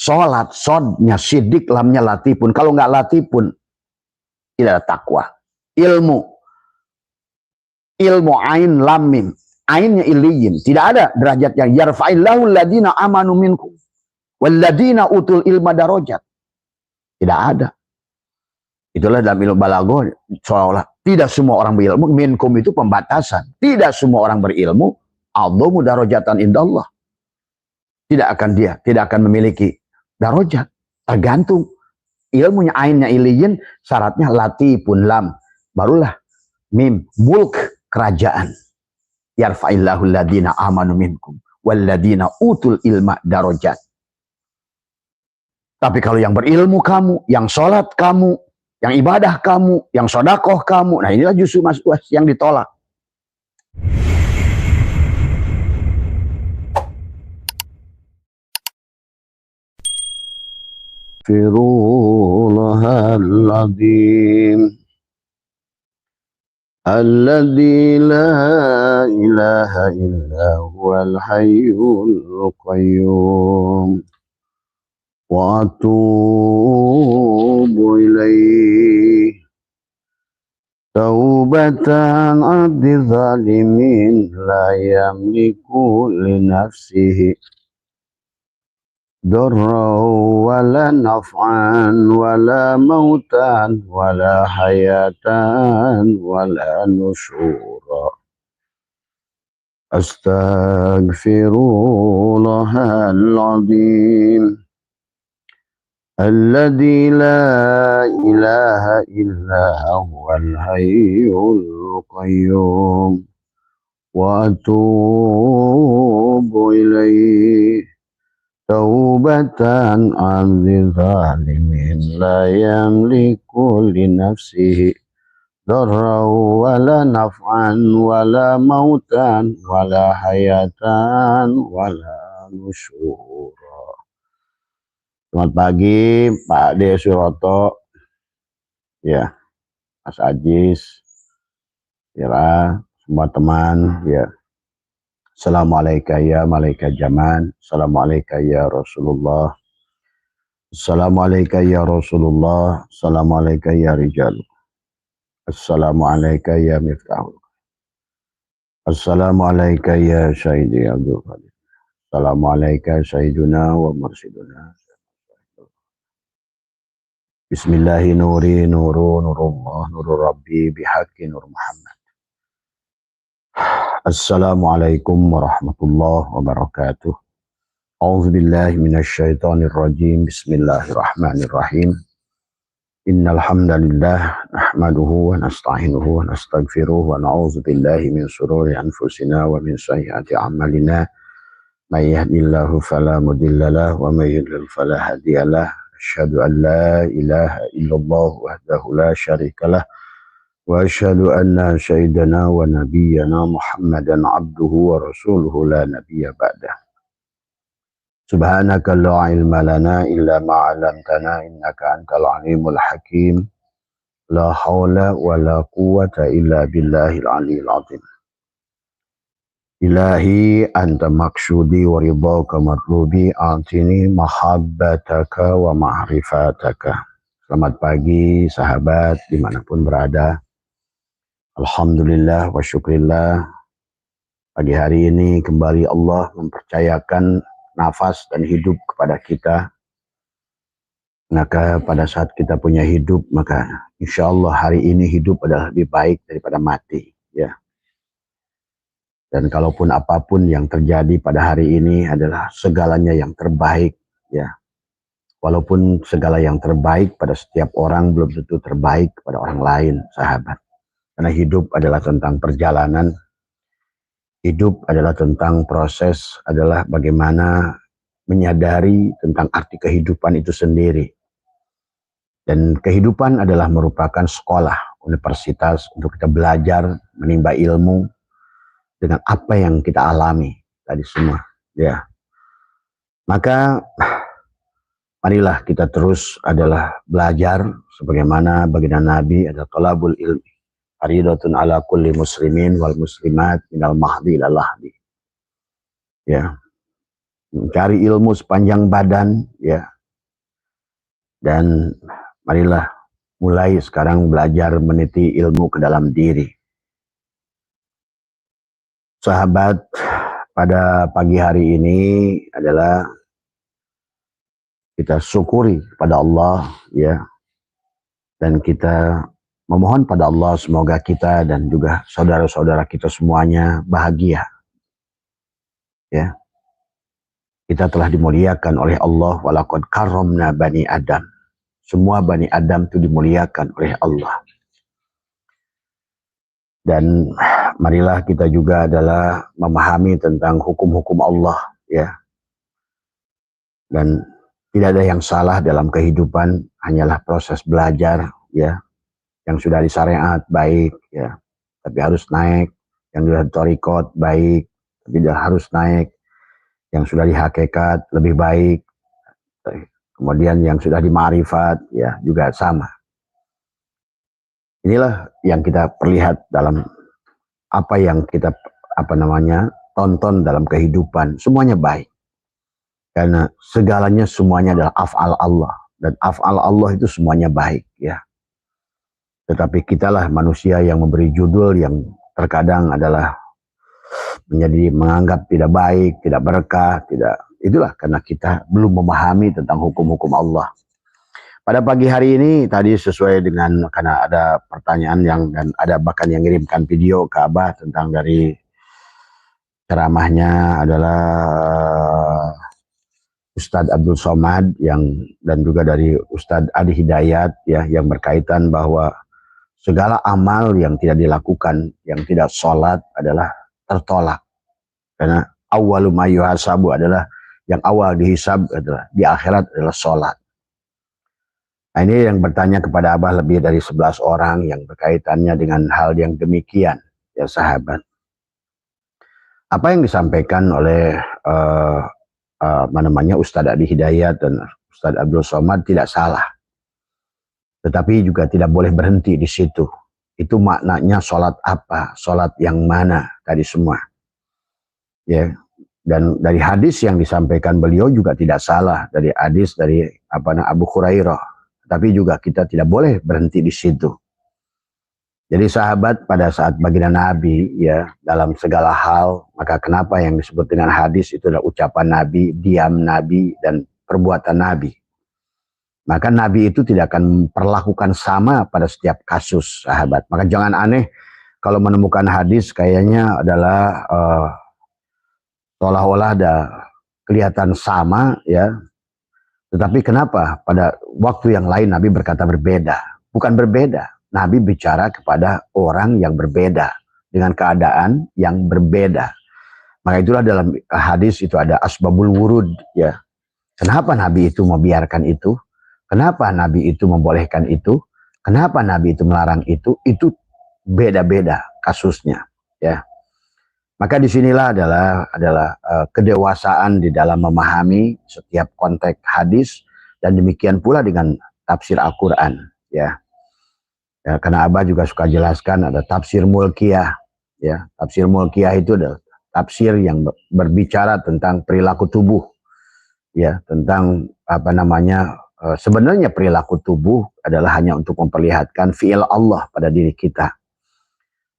Sholat, sodnya sidik, lamnya latifun. Kalau nggak latifun, tidak ada takwa. Ilmu ain lam mim. Ainnya iliyin. Tidak ada derajat yang yarfa'illahu alladhina amanu minkum walladhina utul ilma darajat. Tidak ada. Itulah dalam ilmu balaghah, seolah tidak semua orang berilmu. Minkum itu pembatasan. Tidak semua orang berilmu. A'dhamu darajatan indallah. Tidak akan memiliki darajat. Tergantung ilmunya ainnya iliyin, syaratnya latifun lam. Barulah mim, mulk, kerajaan. Yarfa'illahu alladhina amanu minkum walladhina utul ilma darajat. Tapi kalau yang berilmu kamu, yang sholat kamu, yang ibadah kamu, yang sodakoh kamu, nah inilah justru masuk yang ditolak. Firullahal azim alladzi la ilaha illa huwal hayyul qayyum wa atubu ilaih taubatan abdi zalimin la yamliku li nafsihi darra wala naf'an wala mautan wala hayatan wala nusyura astaghfirullahal azim alladzi la ilaha illa huwal hayyul qayyum wa atubu ilaih taubatan anzi zalimin la yamliku li nafsihi darra wala naf'an wala mautan wala hayatan wala nusyura. Selamat pagi Pak De Suroto, ya, Mas Ajis, ya, semua teman, ya. Assalamualaikum ya malaikat zaman, assalamualaikum ya Rasulullah, assalamualaikum ya Rasulullah, assalamualaikum ya Rijal, assalamualaikum ya Miftahul, assalamualaikum ya Syahidi Abdul Qadir, assalamualaikum Syahiduna wa Mursiduna. Bismillahi nuri nuru nurullah nurur rabbi bihaqqi nur Muhammad. Assalamualaikum warahmatullahi wabarakatuh. A'udzubillahi minasyaitonir rajim. Bismillahirrahmanirrahim. Innal hamdalillah nahmaduhu wa nasta'inuhu wa nastaghfiruh wa na'udzubillahi min shururi anfusina wa min sayyiati a'malina. May yahdihillahu fala mudhillalah wa may yudlil fala hadiyalah. Asyhadu an la ilaha illallah wahdahu la syarikalah wa asyhadu anna sayyidana wa nabiyyana Muhammadan abduhu wa rasuluhu la nabiyya ba'dah. Subhanaka la ilma lana illa ma 'allamtana innaka antal alimul hakim. La haula wa la quwwata illa billahil aliyil azim. Ilahi anta maksudi wa ridhaka matlubi atini mahabbataka wa ma'rifataka. Selamat pagi sahabat dimanapun berada. Alhamdulillah wa syukrillah, pagi hari ini kembali Allah mempercayakan nafas dan hidup kepada kita. Maka pada saat kita punya hidup, maka insya Allah hari ini hidup adalah lebih baik daripada mati, ya. Dan kalaupun apapun yang terjadi pada hari ini adalah segalanya yang terbaik, ya. Walaupun segala yang terbaik pada setiap orang belum tentu terbaik pada orang lain, sahabat. Karena hidup adalah tentang perjalanan, hidup adalah tentang proses, adalah bagaimana menyadari tentang arti kehidupan itu sendiri. Dan kehidupan adalah merupakan sekolah, universitas untuk kita belajar, menimba ilmu dengan apa yang kita alami tadi semua, ya. Maka marilah kita terus adalah belajar sebagaimana baginda Nabi ada talabul ilmi. Faridatun ala kulli muslimin wal muslimat minal mahdi ilal lahdi. Ya. Mencari ilmu sepanjang badan, ya, Dan marilah mulai sekarang belajar meniti ilmu ke dalam diri. Sahabat, pada pagi hari ini adalah kita syukuri pada Allah, ya, dan kita memohon pada Allah semoga kita dan juga saudara-saudara kita semuanya bahagia, ya. Kita telah dimuliakan oleh Allah, walaqad karramna bani Adam. Semua bani Adam itu dimuliakan oleh Allah. Dan marilah kita juga adalah memahami tentang hukum-hukum Allah, ya. Dan tidak ada yang salah dalam kehidupan, hanyalah proses belajar, ya. Yang sudah disyariat baik, ya, tapi harus naik. Yang sudah torikot baik, tapi harus naik. Yang sudah di hakikat lebih baik. Kemudian yang sudah di ma'rifat, ya, juga sama. Inilah yang kita perlihat dalam apa yang kita tonton dalam kehidupan, semuanya baik. Karena segalanya semuanya adalah af'al Allah, dan af'al Allah itu semuanya baik, ya. Tetapi kitalah manusia yang memberi judul yang terkadang adalah menganggap tidak baik, tidak berkah, tidak. Itulah karena kita belum memahami tentang hukum-hukum Allah. Pada pagi hari ini tadi sesuai dengan, karena ada pertanyaan dan ada bahkan yang ngirimkan video ke Abah tentang dari ceramahnya adalah Ustadz Abdul Somad dan juga dari Ustadz Adi Hidayat, ya, yang berkaitan bahwa segala amal yang tidak dilakukan, yang tidak sholat adalah tertolak. Karena awwalu ma yuhasabu adalah yang awal dihisab adalah di akhirat adalah sholat. Nah, ini yang bertanya kepada Abah lebih dari 11 orang yang berkaitannya dengan hal yang demikian, ya sahabat. Apa yang disampaikan oleh Ustadz Adi Hidayat dan Ustadz Abdul Somad tidak salah. Tetapi juga tidak boleh berhenti di situ. Itu maknanya sholat apa, sholat yang mana tadi semua. Ya. Dan dari hadis yang disampaikan beliau juga tidak salah, dari hadis dari Abu Hurairah. Tapi juga kita tidak boleh berhenti di situ. Jadi sahabat, pada saat baginda Nabi, ya, dalam segala hal, maka kenapa yang disebut dengan hadis itu adalah ucapan Nabi, diam Nabi, dan perbuatan Nabi. Maka Nabi itu tidak akan perlakukan sama pada setiap kasus, sahabat. Maka jangan aneh kalau menemukan hadis kayaknya adalah seolah-olah ada kelihatan sama, ya. Tetapi kenapa pada waktu yang lain Nabi berkata berbeda? Bukan berbeda. Nabi bicara kepada orang yang berbeda dengan keadaan yang berbeda. Maka itulah dalam hadis itu ada asbabul wurud, ya. Kenapa Nabi itu membiarkan itu? Kenapa Nabi itu membolehkan itu? Kenapa Nabi itu melarang itu? Itu beda-beda kasusnya, ya. Maka disinilah adalah kedewasaan di dalam memahami setiap konteks hadis, dan demikian pula dengan tafsir Al-Quran, ya. Ya, karena Abah juga suka jelaskan ada tafsir mulkiyah, ya. Tafsir mulkiyah itu adalah tafsir yang berbicara tentang perilaku tubuh, ya, tentang sebenarnya perilaku tubuh adalah hanya untuk memperlihatkan fi'il Allah pada diri kita.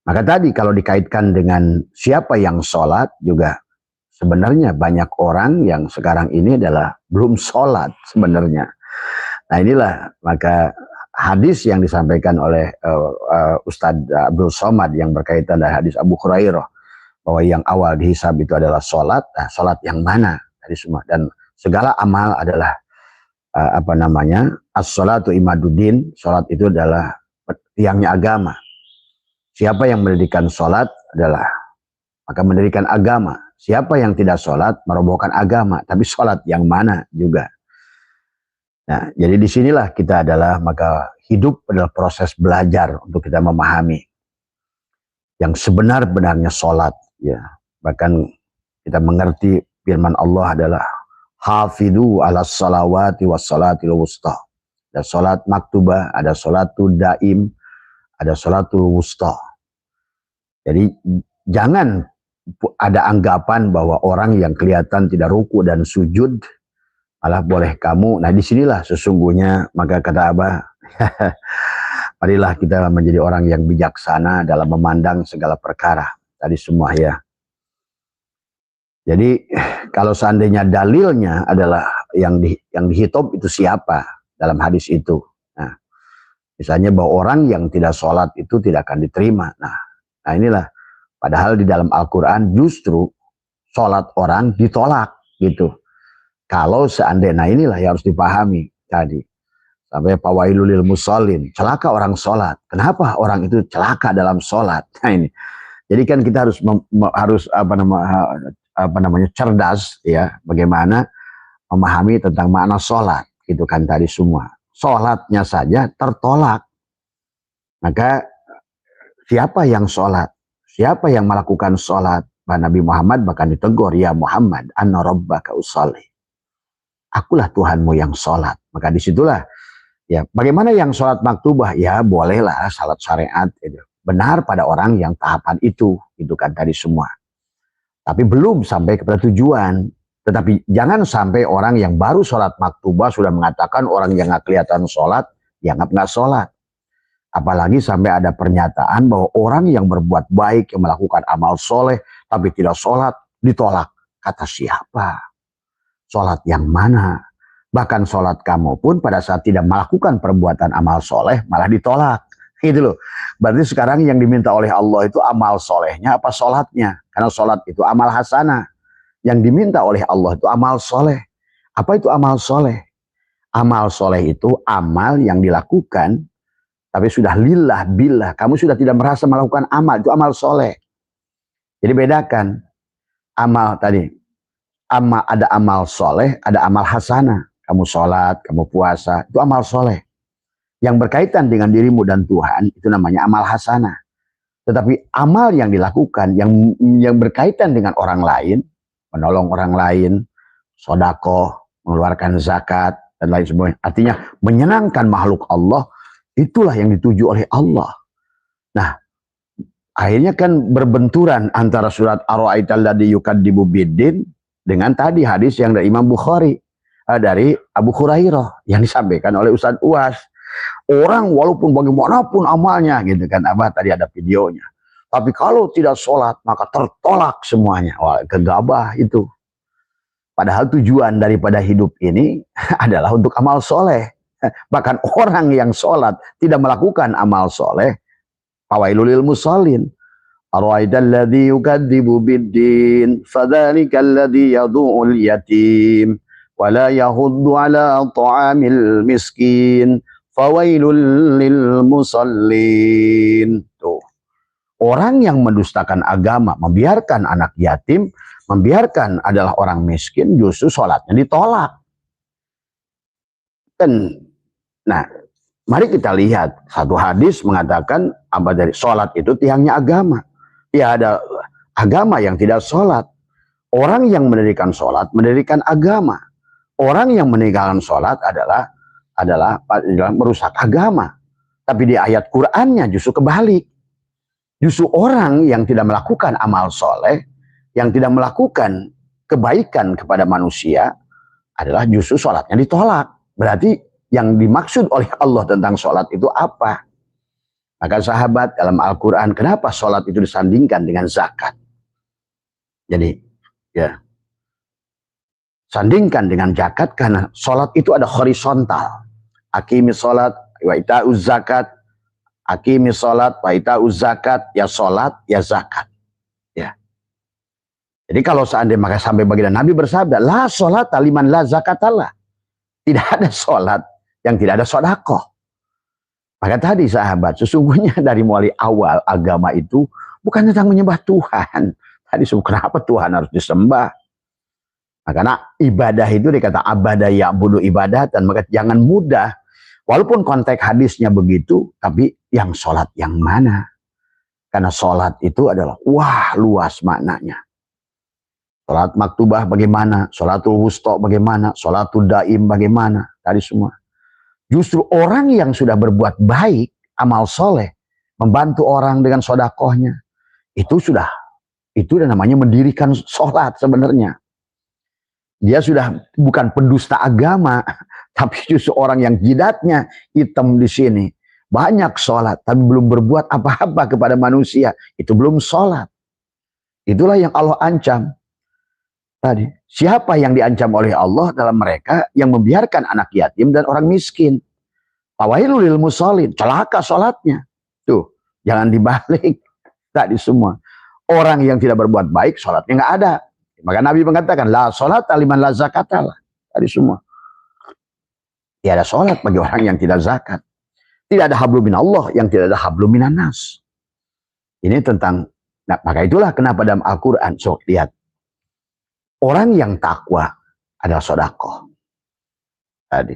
Maka tadi kalau dikaitkan dengan siapa yang sholat juga, sebenarnya banyak orang yang sekarang ini adalah belum sholat sebenarnya. Nah inilah maka hadis yang disampaikan oleh Ustadz Abdul Somad yang berkaitan dengan hadis Abu Hurairah, bahwa yang awal dihisab itu adalah sholat. Nah, sholat yang mana tadi semua, dan segala amal adalah as-sholatu imaduddin. Sholat itu adalah tiangnya agama. Siapa yang mendirikan sholat adalah maka mendirikan agama. Siapa yang tidak sholat merobohkan agama. Tapi sholat yang mana juga. Nah, jadi disinilah kita adalah maka hidup adalah proses belajar untuk kita memahami yang sebenar-benarnya sholat. Ya, bahkan kita mengerti firman Allah adalah hafidhu ala salawati was salatil wusta. Ada sholat maktubah, ada sholatul daim, ada sholatul wusta. Jadi jangan ada anggapan bahwa orang yang kelihatan tidak ruku dan sujud, Malah boleh kamu, nah disinilah sesungguhnya, maka kata Abah, marilah kita menjadi orang yang bijaksana dalam memandang segala perkara. Tadi semua ya. Jadi kalau seandainya dalilnya adalah yang dihitop itu siapa dalam hadis itu. Nah, misalnya bahwa orang yang tidak sholat itu tidak akan diterima. Nah inilah. Padahal di dalam Al-Quran justru sholat orang ditolak gitu. Kalau seandainya, inilah yang harus dipahami tadi. Sampai fawailul lil musallin, celaka orang sholat. Kenapa orang itu celaka dalam sholat? Nah ini. Jadi kan kita harus apa namanya cerdas ya, bagaimana memahami tentang makna sholat gitu kan tadi semua. Sholatnya saja tertolak. Maka siapa yang sholat? Siapa yang melakukan sholat? Nabi Muhammad bahkan ditegur, ya Muhammad, anna rabbaka usalli. Akulah Tuhanmu yang sholat. Maka disitulah ya, bagaimana yang sholat maktubah? Ya bolehlah salat syariat gitu. Benar pada orang yang tahapan itu kan tadi semua. Tapi belum sampai kepada tujuan. Tetapi jangan sampai orang yang baru sholat maktubah sudah mengatakan orang yang nggak kelihatan sholat, dianggap nggak sholat. Apalagi sampai ada pernyataan bahwa orang yang berbuat baik, yang melakukan amal soleh, tapi tidak sholat, ditolak. Kata siapa? Sholat yang mana? Bahkan sholat kamu pun pada saat tidak melakukan perbuatan amal soleh, malah ditolak. Gitu loh. Berarti sekarang yang diminta oleh Allah itu amal solehnya apa sholatnya? Karena sholat itu amal hasanah. Yang diminta oleh Allah itu amal soleh. Apa itu amal soleh? Amal soleh itu amal yang dilakukan tapi sudah lillah billah. Kamu sudah tidak merasa melakukan amal. Itu amal soleh. Jadi bedakan. Amal tadi. Ada amal soleh, ada amal hasanah. Kamu sholat, kamu puasa. Itu amal soleh. Yang berkaitan dengan dirimu dan Tuhan, itu namanya amal hasanah. Tetapi amal yang dilakukan, yang berkaitan dengan orang lain, menolong orang lain, sodako, mengeluarkan zakat, dan lain sebagainya. Artinya menyenangkan makhluk Allah, itulah yang dituju oleh Allah. Nah, akhirnya kan berbenturan antara surat Ar-Ra'aital ladzi yukadzibu biddin dengan tadi hadis yang dari Imam Bukhari, dari Abu Hurairah yang disampaikan oleh Ustaz Uwas. Orang walaupun bagaimanapun amalnya gitu kan, Abah tadi ada videonya. Tapi kalau tidak sholat maka tertolak semuanya. Wah, gegabah itu. Padahal tujuan daripada hidup ini adalah untuk amal soleh. Bahkan orang yang sholat tidak melakukan amal soleh, fawailul lil musallin. Ara'aital ladzi yukadzibu biddin, fadzalikal ladzi yad'ul yatim wa la yahuddu ala ta'amil miskin. Fawailul lil musallin. Tuh. Orang yang mendustakan agama, membiarkan anak yatim, membiarkan adalah orang miskin, justru sholatnya ditolak. Nah, mari kita lihat satu hadis mengatakan apa dari sholat itu tiangnya agama. Ya ada agama yang tidak sholat. Orang yang mendirikan sholat, mendirikan agama. Orang yang meninggalkan sholat adalah merusak agama. Tapi di ayat Qur'annya justru kebalik. Justru orang yang tidak melakukan amal soleh, yang tidak melakukan kebaikan kepada manusia, adalah justru sholatnya ditolak. Berarti yang dimaksud oleh Allah tentang sholat itu apa? Maka sahabat dalam Al-Quran, kenapa sholat itu disandingkan dengan zakat? Jadi, ya, sandingkan dengan zakat karena sholat itu ada horizontal. Aqimi sholat wa ita'uz zakat. Aqimi sholat wa ita'uz zakat. Ya sholat, ya zakat. Ya. Jadi kalau seandainya maka sampai baginda Nabi bersabda, la sholat liman la zakatallah. Tidak ada sholat yang tidak ada sodakoh. Maka tadi sahabat, sesungguhnya dari mulai awal agama itu bukan tentang menyembah Tuhan. Tadi kenapa Tuhan harus disembah? Nah, karena ibadah itu dikata abada ya'budu ibadatan, maka jangan mudah. Walaupun konteks hadisnya begitu, tapi yang sholat yang mana? Karena sholat itu adalah, wah luas maknanya. Sholat maktubah bagaimana? Sholatul wusta bagaimana? Sholatul daim bagaimana? Tadi semua. Justru orang yang sudah berbuat baik, amal soleh, membantu orang dengan sodakohnya, itu namanya mendirikan sholat sebenarnya. Dia sudah bukan pendusta agama, tapi justru orang yang jidatnya hitam di sini. Banyak sholat, tapi belum berbuat apa-apa kepada manusia. Itu belum sholat. Itulah yang Allah ancam. Tadi, siapa yang diancam oleh Allah dalam mereka yang membiarkan anak yatim dan orang miskin? Fawailul lil musallin, celaka sholatnya. Tuh, jangan dibalik. Tadi semua. Orang yang tidak berbuat baik, sholatnya nggak ada. Maka Nabi mengatakan, la sholat aliman la zakatalah. Tadi semua. Tidak ada sholat bagi orang yang tidak zakat. Tidak ada hablum minallah yang tidak ada hablum minannas. Ini tentang, nah, maka itulah kenapa dalam Al-Quran, so lihat. Orang yang takwa adalah sedekah. Tadi.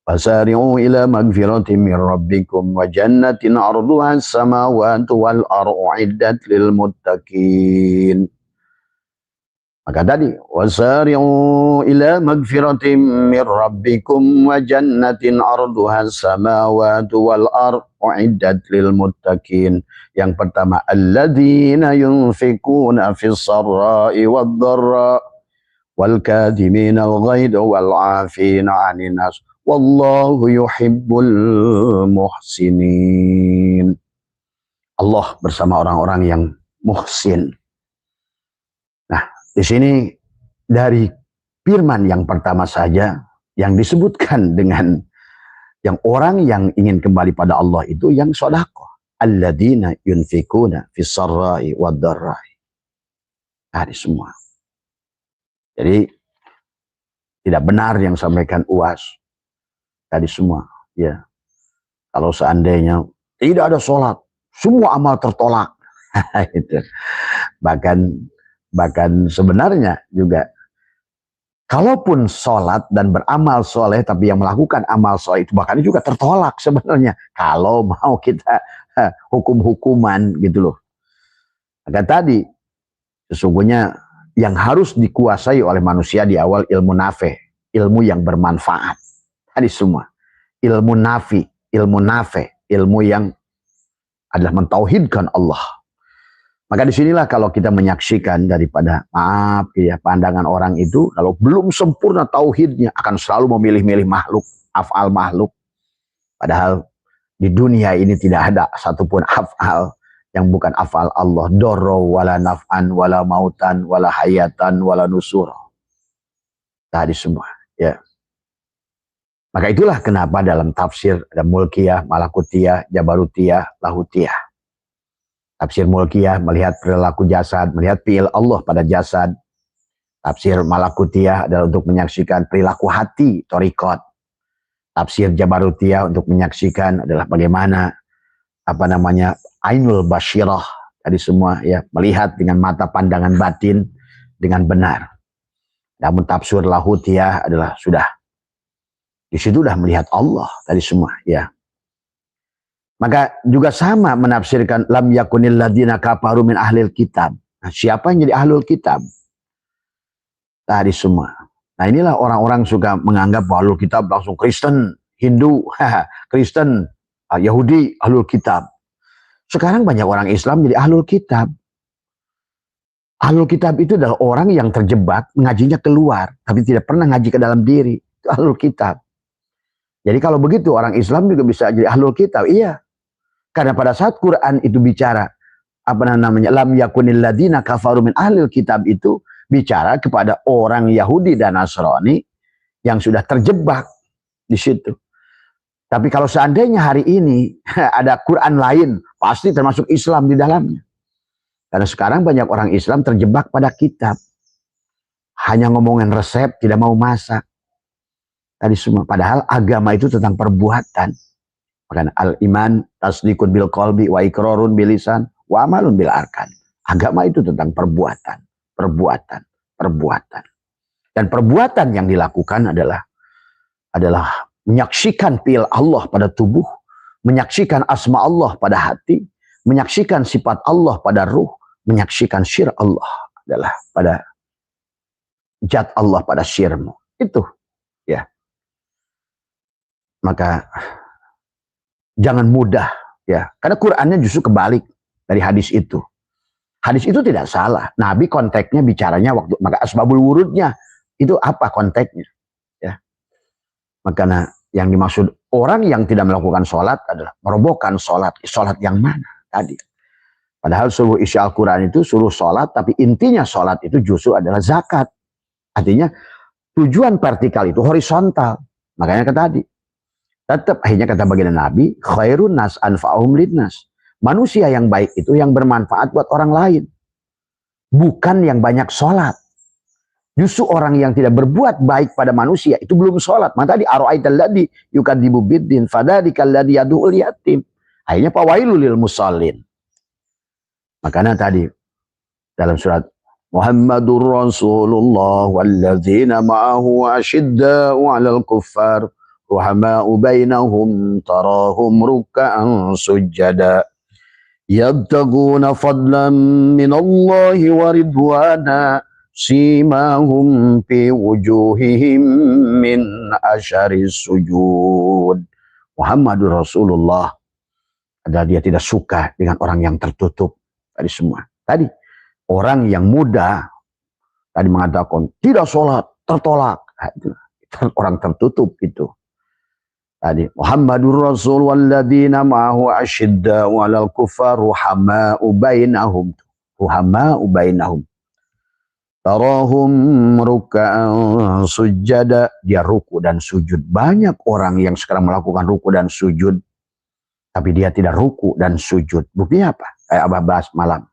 Fasari'u ila magfiratin min rabbikum wa jannatin 'arduha as-samawati wal ardu 'iddat lil muttaqin. Maka tadi wasari'u ila magfiratin min rabbikum wa jannatin 'arduha as-samawati wal ardu 'iddat lil muttaqin. Yang pertama, alladzina yunfikuna fis sarra'i wad dharra wal kadhimina al ghaidha wal 'afina 'anil nas wallahu yuhibbul muhsinin. Allah bersama orang-orang yang muhsin. Nah, di sini dari firman yang pertama saja yang disebutkan dengan yang orang yang ingin kembali pada Allah itu yang sedekah. Alladzina yunfikuna fis sarra'i wad dharra'i. Tadi semua. Jadi tidak benar yang sampaikan UAS. Tadi semua, ya. Kalau seandainya tidak ada sholat, semua amal tertolak. Itu. Bahkan sebenarnya juga, kalaupun sholat dan beramal soleh, tapi yang melakukan amal soleh itu bahkan juga tertolak sebenarnya. Kalau mau kita hukum-hukuman gitu loh. Maka tadi, sesungguhnya yang harus dikuasai oleh manusia di awal ilmu nafe, ilmu yang bermanfaat. Tadi semua. Ilmu nafi, ilmu nafe, ilmu yang adalah mentauhidkan Allah. Maka disinilah kalau kita menyaksikan daripada, maaf ya, pandangan orang itu, kalau belum sempurna tauhidnya akan selalu memilih-milih makhluk, af'al makhluk. Padahal di dunia ini tidak ada satupun af'al yang bukan af'al Allah. Dorro, wala naf'an, wala mautan, wala hayatan, wala nusur. Tadi semua, ya. Maka itulah kenapa dalam tafsir ada mulkiyah, malakutiyah, jabarutiyah, lahutiyah. Tafsir mulkiyah melihat perilaku jasad, melihat fi'il Allah pada jasad. Tafsir malakutiyah adalah untuk menyaksikan perilaku hati, torikot. Tafsir jabarutiyah untuk menyaksikan adalah bagaimana ainul basyirah, tadi semua ya, melihat dengan mata pandangan batin dengan benar. Namun tafsir lahutiyah adalah sudah di situ sudah melihat Allah tadi semua ya. Maka juga sama menafsirkan lam yakunil ladina kafaru min ahlil kitab. Nah, siapa yang jadi ahlul kitab? Tadi semua. Nah, inilah orang-orang suka menganggap bahwa ahlul kitab langsung Kristen, Hindu, Kristen, Yahudi, ahlul kitab. Sekarang banyak orang Islam jadi ahlul kitab. Ahlul kitab itu adalah orang yang terjebak, ngajinya keluar, tapi tidak pernah ngaji ke dalam diri. Itu ahlul kitab. Jadi kalau begitu orang Islam juga bisa jadi ahlul kitab. Iya. Karena pada saat Quran itu bicara lam yakunil ladina kafaru min ahlil kitab, itu bicara kepada orang Yahudi dan Nasrani yang sudah terjebak di situ. Tapi kalau seandainya hari ini ada Quran lain, pasti termasuk Islam di dalamnya. Karena sekarang banyak orang Islam terjebak pada kitab. Hanya ngomongin resep, tidak mau masak. Tadi semua. Padahal agama itu tentang perbuatan. Makanya al-iman tasdikun bil qalbi wa iqrarun bil lisan wa amalun bil arkan. Agama itu tentang perbuatan, perbuatan, perbuatan. Dan perbuatan yang dilakukan adalah menyaksikan fi'il Allah pada tubuh, menyaksikan asma Allah pada hati, menyaksikan sifat Allah pada ruh, menyaksikan syir Allah adalah pada zat Allah pada syirmu. Itu ya. Maka jangan mudah ya, karena Qur'annya justru kebalik dari hadis itu. Hadis itu tidak salah. Nabi konteksnya bicaranya waktu, maka asbabul wurudnya Itu apa konteksnya? Ya. Makanya yang dimaksud orang yang tidak melakukan sholat adalah merobohkan sholat. Sholat yang mana tadi? Padahal seluruh isi Al-Quran itu suruh sholat, tapi intinya sholat itu justru adalah zakat. Artinya tujuan vertikal itu horizontal. Makanya kata tadi, tetap akhirnya kata baginda Nabi, khairun nas anfa'uhum linnas. Manusia yang baik itu yang bermanfaat buat orang lain. Bukan yang banyak sholat. Justru orang yang tidak berbuat baik pada manusia itu belum sholat. Maka tadi ara'aital ladzi yukadzibu biddin fadzalika alladzi yad'ul yatim. Akhirnya fawailul lil musallin. Makanya tadi dalam surat Muhammadur Rasulullah walladzina ma'ahu asyidda'u 'alal kuffar ruhama'u bainahum tarahum ruk'an sujada yabtaguna fadlan minallahi wa ridwana simahum fi wujuhihim min asharis sujud. Muhammadur Rasulullah, ada dia tidak suka dengan orang yang tertutup. Tadi semua. Tadi orang yang muda tadi mengatakan tidak sholat, tertolak. Itu orang tertutup itu. Tadi Muhammadur Rasul walladzina ma'ahu asyidda'u 'alal kuffar ruhama'u bainahum. Ruhama'u bainahum. Tarahum ruk'an sujada. Dia ruku dan sujud. Banyak orang yang sekarang melakukan ruku dan sujud, tapi dia tidak ruku dan sujud. Buktinya apa? Kayak Abah bahas malam.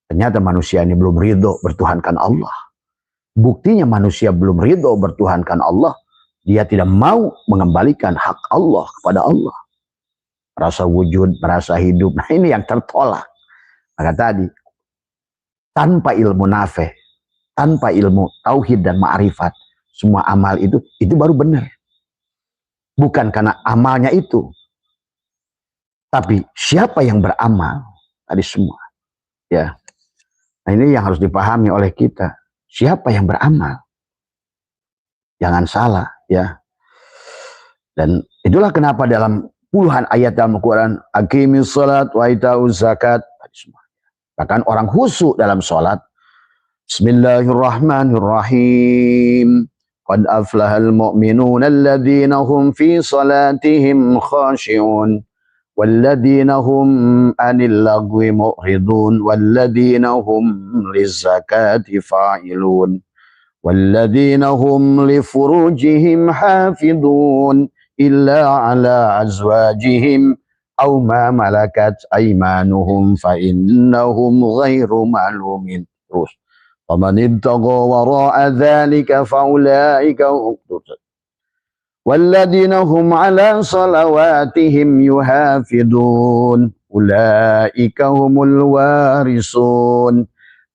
Ternyata manusia ini belum ridho bertuhankan Allah. Buktinya manusia belum ridho bertuhankan Allah. Dia tidak mau mengembalikan hak Allah kepada Allah. Merasa wujud, merasa hidup. Nah ini yang tertolak. Maka tadi, tanpa ilmu nafe, tanpa ilmu tauhid dan ma'rifat, semua amal itu baru benar. Bukan karena amalnya itu. Tapi siapa yang beramal? Tadi semua. Ya. Nah ini yang harus dipahami oleh kita. Siapa yang beramal? Jangan salah. Ya. Dan itulah kenapa dalam puluhan ayat dalam Al-Quran, aqimis salat wa itauz zakat. Bahkan orang khusyuk dalam salat. Bismillahirrahmanirrahim. Qad aflahal mu'minuna alladhina hum fi salatihim khashi'un. والذين هم عن اللغو معرضون والذين هم للزكاة فاعلون والذين هم لفروجهم حافظون إلا على أزواجهم أو ما ملكت أيمانهم فإنهم غير معلومين. فمن ابتغى وراء ذلك فأولئك هم والذين هم على صلواتهم يحافظون أولئك هم الوارثون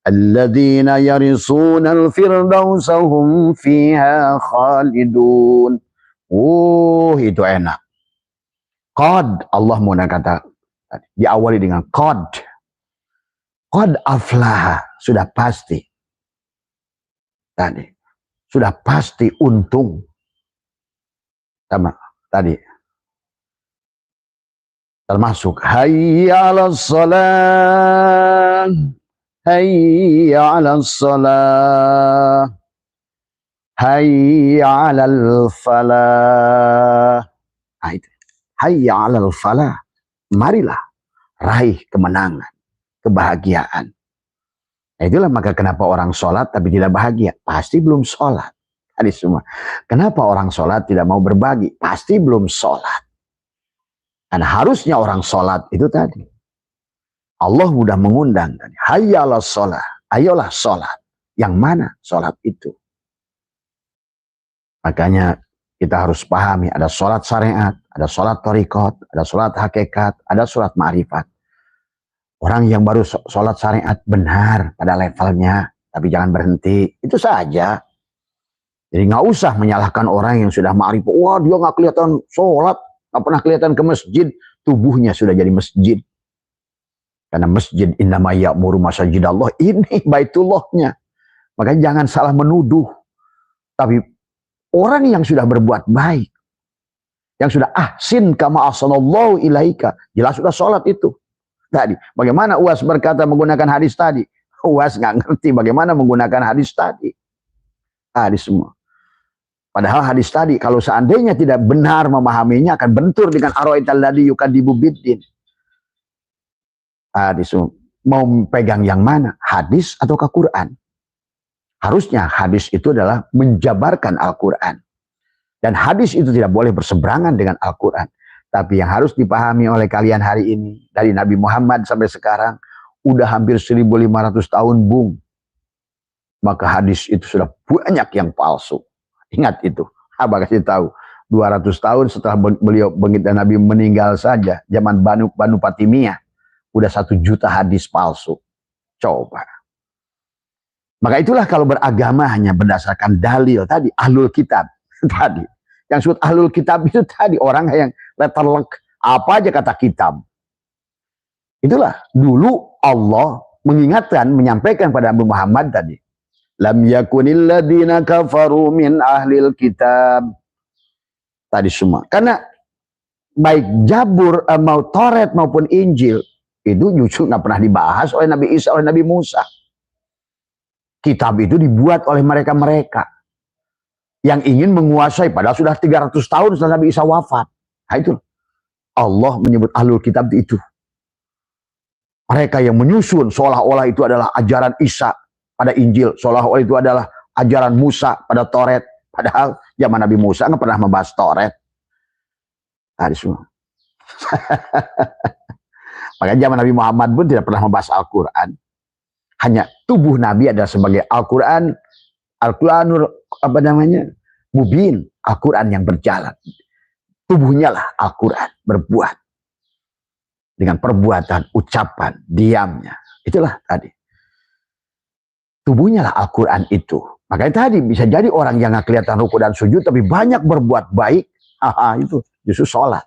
الذين يرثون الفردوس هم فيها خالدون. Itu enak. Qad, Allah menggunakan kata diawali dengan qad. Qad aflaha, sudah pasti. Tadi sudah pasti untung. Sama tadi termasuk hayya 'alas shalah, hayya 'alas shalah, hayya 'alal falah. Nah, itu hayya 'alal falah, marilah raih kemenangan, kebahagiaan. Nah, itulah maka kenapa orang sholat tapi tidak bahagia, pasti belum sholat. Tadi semua. Kenapa orang sholat tidak mau berbagi? Pasti belum sholat. Dan harusnya orang sholat itu tadi. Allah sudah mengundang tadi. Hayyalah sholat. Ayolah sholat. Yang mana sholat itu? Makanya kita harus pahami. Ada sholat syariat. Ada sholat thariqat. Ada sholat hakikat. Ada sholat ma'rifat. Orang yang baru sholat syariat benar pada levelnya. Tapi jangan berhenti. Itu saja. Jadi nggak usah menyalahkan orang yang sudah ma'rifat. Wah dia nggak kelihatan sholat, nggak pernah kelihatan ke masjid. Tubuhnya sudah jadi masjid. Karena masjid innama ya'muru masajidallah. Ini baitullahnya. Makanya jangan salah menuduh. Tapi orang yang sudah berbuat baik. Yang sudah ahsin kama ahsanallahu ilaika. Jelas sudah sholat itu. Tadi. Bagaimana Uwas berkata menggunakan hadis tadi? Uwas nggak ngerti bagaimana menggunakan hadis tadi. Hadis semua. Padahal hadis tadi, kalau seandainya tidak benar memahaminya, akan bentur dengan ara'aital ladzi yukadzibu biddin. Hadis semua. Mau pegang yang mana? Hadis atau Quran? Harusnya hadis itu adalah menjabarkan Al-Quran. Dan hadis itu tidak boleh berseberangan dengan Al-Quran. Tapi yang harus dipahami oleh kalian hari ini, dari Nabi Muhammad sampai sekarang, udah hampir 1500 tahun, Bung. Maka hadis itu sudah banyak yang palsu. Ingat itu. Abah kasih tahu. 200 tahun setelah beliau baginda Nabi meninggal saja, zaman Banu Fatimiyah, udah 1 juta hadis palsu. Coba. Maka itulah kalau beragama hanya berdasarkan dalil tadi, ahlul kitab tadi. Yang disebut ahlul kitab itu tadi orang yang letterlek, apa aja kata kitab. Itulah dulu Allah mengingatkan, menyampaikan pada Nabi Muhammad tadi. Lam yakunil ladina kafaru min ahlil kitab. Tadi semua. Karena baik Jabur, mau Taurat maupun Injil, itu justru nggak pernah dibahas oleh Nabi Isa, oleh Nabi Musa. Kitab itu dibuat oleh mereka-mereka yang ingin menguasai, padahal sudah 300 tahun setelah Nabi Isa wafat. Nah itu Allah menyebut ahlul kitab itu. Mereka yang menyusun seolah-olah itu adalah ajaran Isa pada Injil, seolah-olah itu adalah ajaran Musa pada Taurat. Padahal zaman Nabi Musa nggak pernah membahas Taurat. Nah, semua. Maka zaman Nabi Muhammad pun tidak pernah membahas Al-Quran. Hanya tubuh Nabi adalah sebagai Al-Quran, Al-Quranul apa namanya, mubin, Al-Quran yang berjalan. Tubuhnya lah Al-Quran berbuat dengan perbuatan, ucapan, diamnya. Itulah tadi. Tubuhnya lah Al-Quran itu. Makanya tadi bisa jadi orang yang nggak kelihatan ruku dan sujud tapi banyak berbuat baik, itu justru sholat,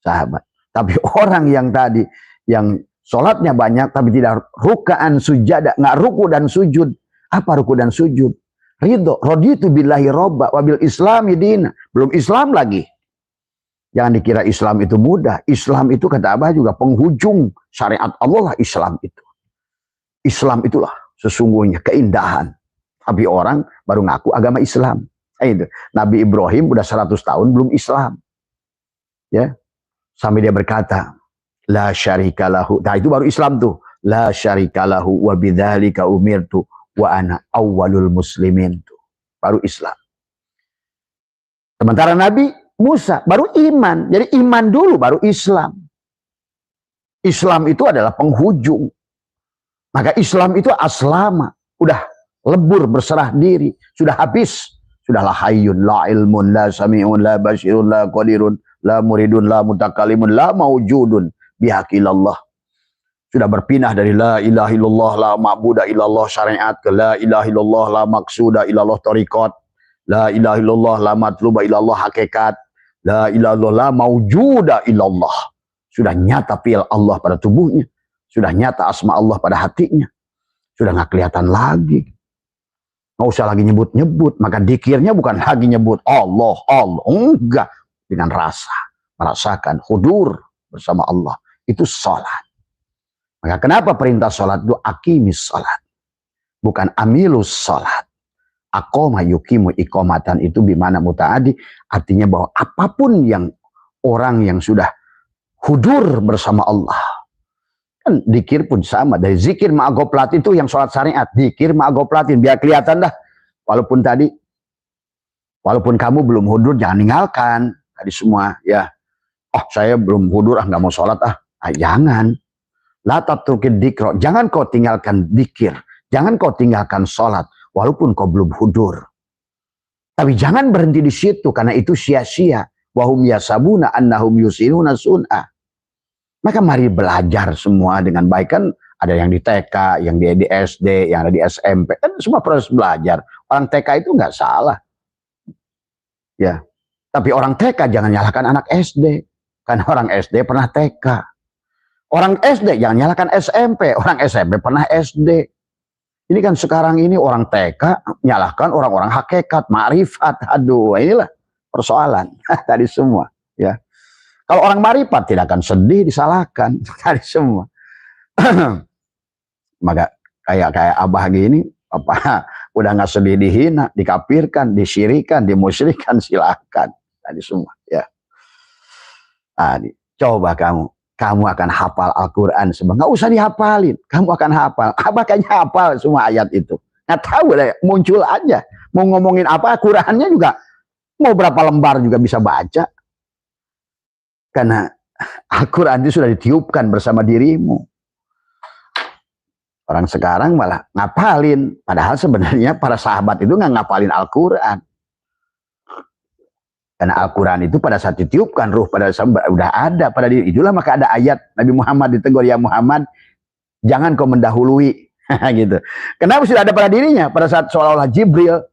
sahabat. Tapi orang yang tadi yang sholatnya banyak tapi tidak rukaan sujada, nggak ruku dan sujud. Apa ruku dan sujud? Ridho, raditu billahi robba wabil islami dina. Belum Islam lagi. Jangan dikira Islam itu mudah. Islam itu kata Abah juga penghujung syariat Allah lah Islam itu. Islam itulah sesungguhnya keindahan. Tapi orang baru ngaku agama Islam. Itu. Nabi Ibrahim udah 100 tahun belum Islam. Ya. Sampai dia berkata, la syarika lahu. Nah itu baru Islam tuh. La syarika lahu wa bidzalika umirtu wa ana awwalul muslimin tuh. Baru Islam. Sementara Nabi Musa baru iman. Jadi iman dulu baru Islam. Islam itu adalah penghujung. Maka Islam itu aslama. Udah lebur berserah diri. Sudah habis. Sudah la hayyun, la ilmun, la sami'un, la basirun, la qadirun, la muridun, la mutakalimun, la mawjudun bihaqilallah. Sudah berpindah dari la ilaha illallah, la ma'budah illallah syariat ke la ilaha illallah, la maqsuda illallah tariqat, la ilaha illallah, la matluba illallah hakikat, la ilaha illallah, la mawjuda illallah. Sudah nyata fi'il Allah pada tubuhnya. Sudah nyata asma Allah pada hatinya. Sudah nggak kelihatan lagi. Nggak usah lagi nyebut-nyebut. Maka dikirnya bukan lagi nyebut Allah, Allah. Enggak. Dengan rasa. Merasakan hudur bersama Allah. Itu sholat. Maka kenapa perintah sholat itu akimis sholat. Bukan amilus sholat. Aqoma yukimu iqomatan itu bimana muta'adi. Artinya bahwa apapun yang orang yang sudah hudur bersama Allah. Kan dikir pun sama. Dari zikir ma'agoplat itu yang sholat syariat. Dikir ma'agoplatin. Biar kelihatan dah. Walaupun tadi. Walaupun kamu belum hudur. Jangan ninggalkan. Tadi semua. Ya. Oh saya belum hudur. Nggak mau sholat. Jangan. La tatrukid dikro. Jangan kau tinggalkan dikir. Jangan kau tinggalkan sholat. Walaupun kau belum hudur. Tapi jangan berhenti di situ. Karena itu sia-sia. Wahum yasabuna annahum yusinuna sun'ah. Maka mari belajar semua dengan baik. Kan ada yang di TK, yang di SD, yang ada di SMP. Kan semua proses belajar. Orang TK itu nggak salah. Ya. Tapi orang TK jangan nyalahkan anak SD. Karena orang SD pernah TK. Orang SD jangan nyalahkan SMP. Orang SMP pernah SD. Ini kan sekarang ini orang TK nyalahkan orang-orang hakikat, ma'rifat. Aduh, inilah persoalan. Tadi semua. Ya. Kalau orang marifat tidak akan sedih disalahkan dari semua. Maka kayak abah gini, apa Udah nggak sedih dihina, dikafirkan, disyirikan, dimusyrikan, silakan. Tadi semua ya. Coba kamu akan hafal Al-Quran semua. Nggak usah dihafalin, kamu akan hafal. Makanya hafal semua ayat itu. Nggak tahu deh, muncul aja. Mau ngomongin apa, Qurannya juga mau berapa lembar juga bisa baca. Karena Al-Quran itu sudah ditiupkan bersama dirimu. Orang sekarang malah ngapalin. Padahal sebenarnya para sahabat itu nggak ngapalin Al-Quran. Karena Al-Quran itu pada saat ditiupkan, ruh pada sahabat udah ada pada diri. Itulah maka ada ayat Nabi Muhammad ditegur, ya Muhammad, jangan kau mendahului. Gitu. Kenapa sudah ada pada dirinya? Pada saat seolah-olah Jibril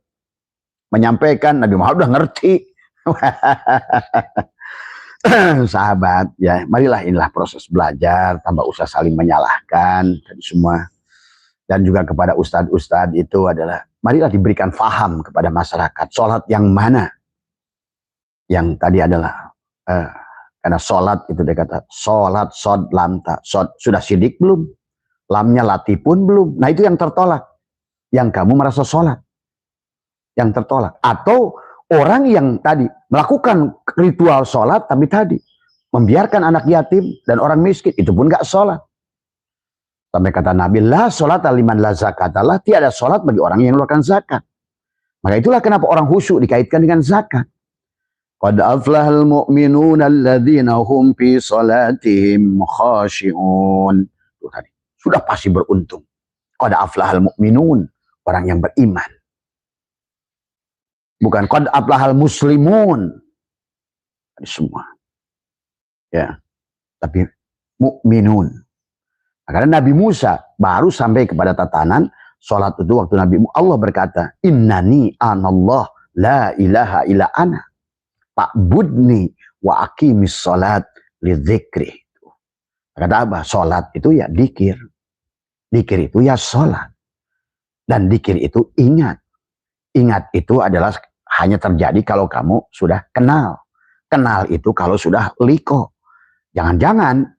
menyampaikan, Nabi Muhammad udah ngerti. Sahabat, ya marilah inilah proses belajar, tambah usah saling menyalahkan dan semua. Dan juga kepada ustadz-ustadz itu adalah, marilah diberikan faham kepada masyarakat. Sholat yang mana? Yang tadi adalah, karena sholat itu dia kata, sholat, sod, lamta. Sod, sudah sidik belum? Lamnya lati pun belum. Nah itu yang tertolak. Yang kamu merasa sholat. Yang tertolak. Atau orang yang tadi melakukan ritual sholat, tapi tadi membiarkan anak yatim dan orang miskin, itu pun gak sholat. Sampai kata Nabi, la sholat aliman la zakatalah, tiada sholat bagi orang yang mengeluarkan zakat. Maka itulah kenapa orang khusyuk dikaitkan dengan zakat. Qad aflahal mu'minuna alladzina hum fi salatihim khashi'un. Itu tadi, sudah pasti beruntung. Qad aflahal mu'minun, orang yang beriman. Bukan qad aflahal muslimun. Tadi semua. Ya. Tapi mu'minun. Karena Nabi Musa baru sampai kepada tatanan sholat itu waktu Nabi Allah berkata, innani anallah la ilaha illa ana fa'budni wa aqimis sholat li dzikri. Kata apa? Sholat itu ya dikir. Dikir itu ya sholat. Dan dikir itu ingat. Ingat itu adalah hanya terjadi kalau kamu sudah kenal. Kenal itu kalau sudah liko. Jangan-jangan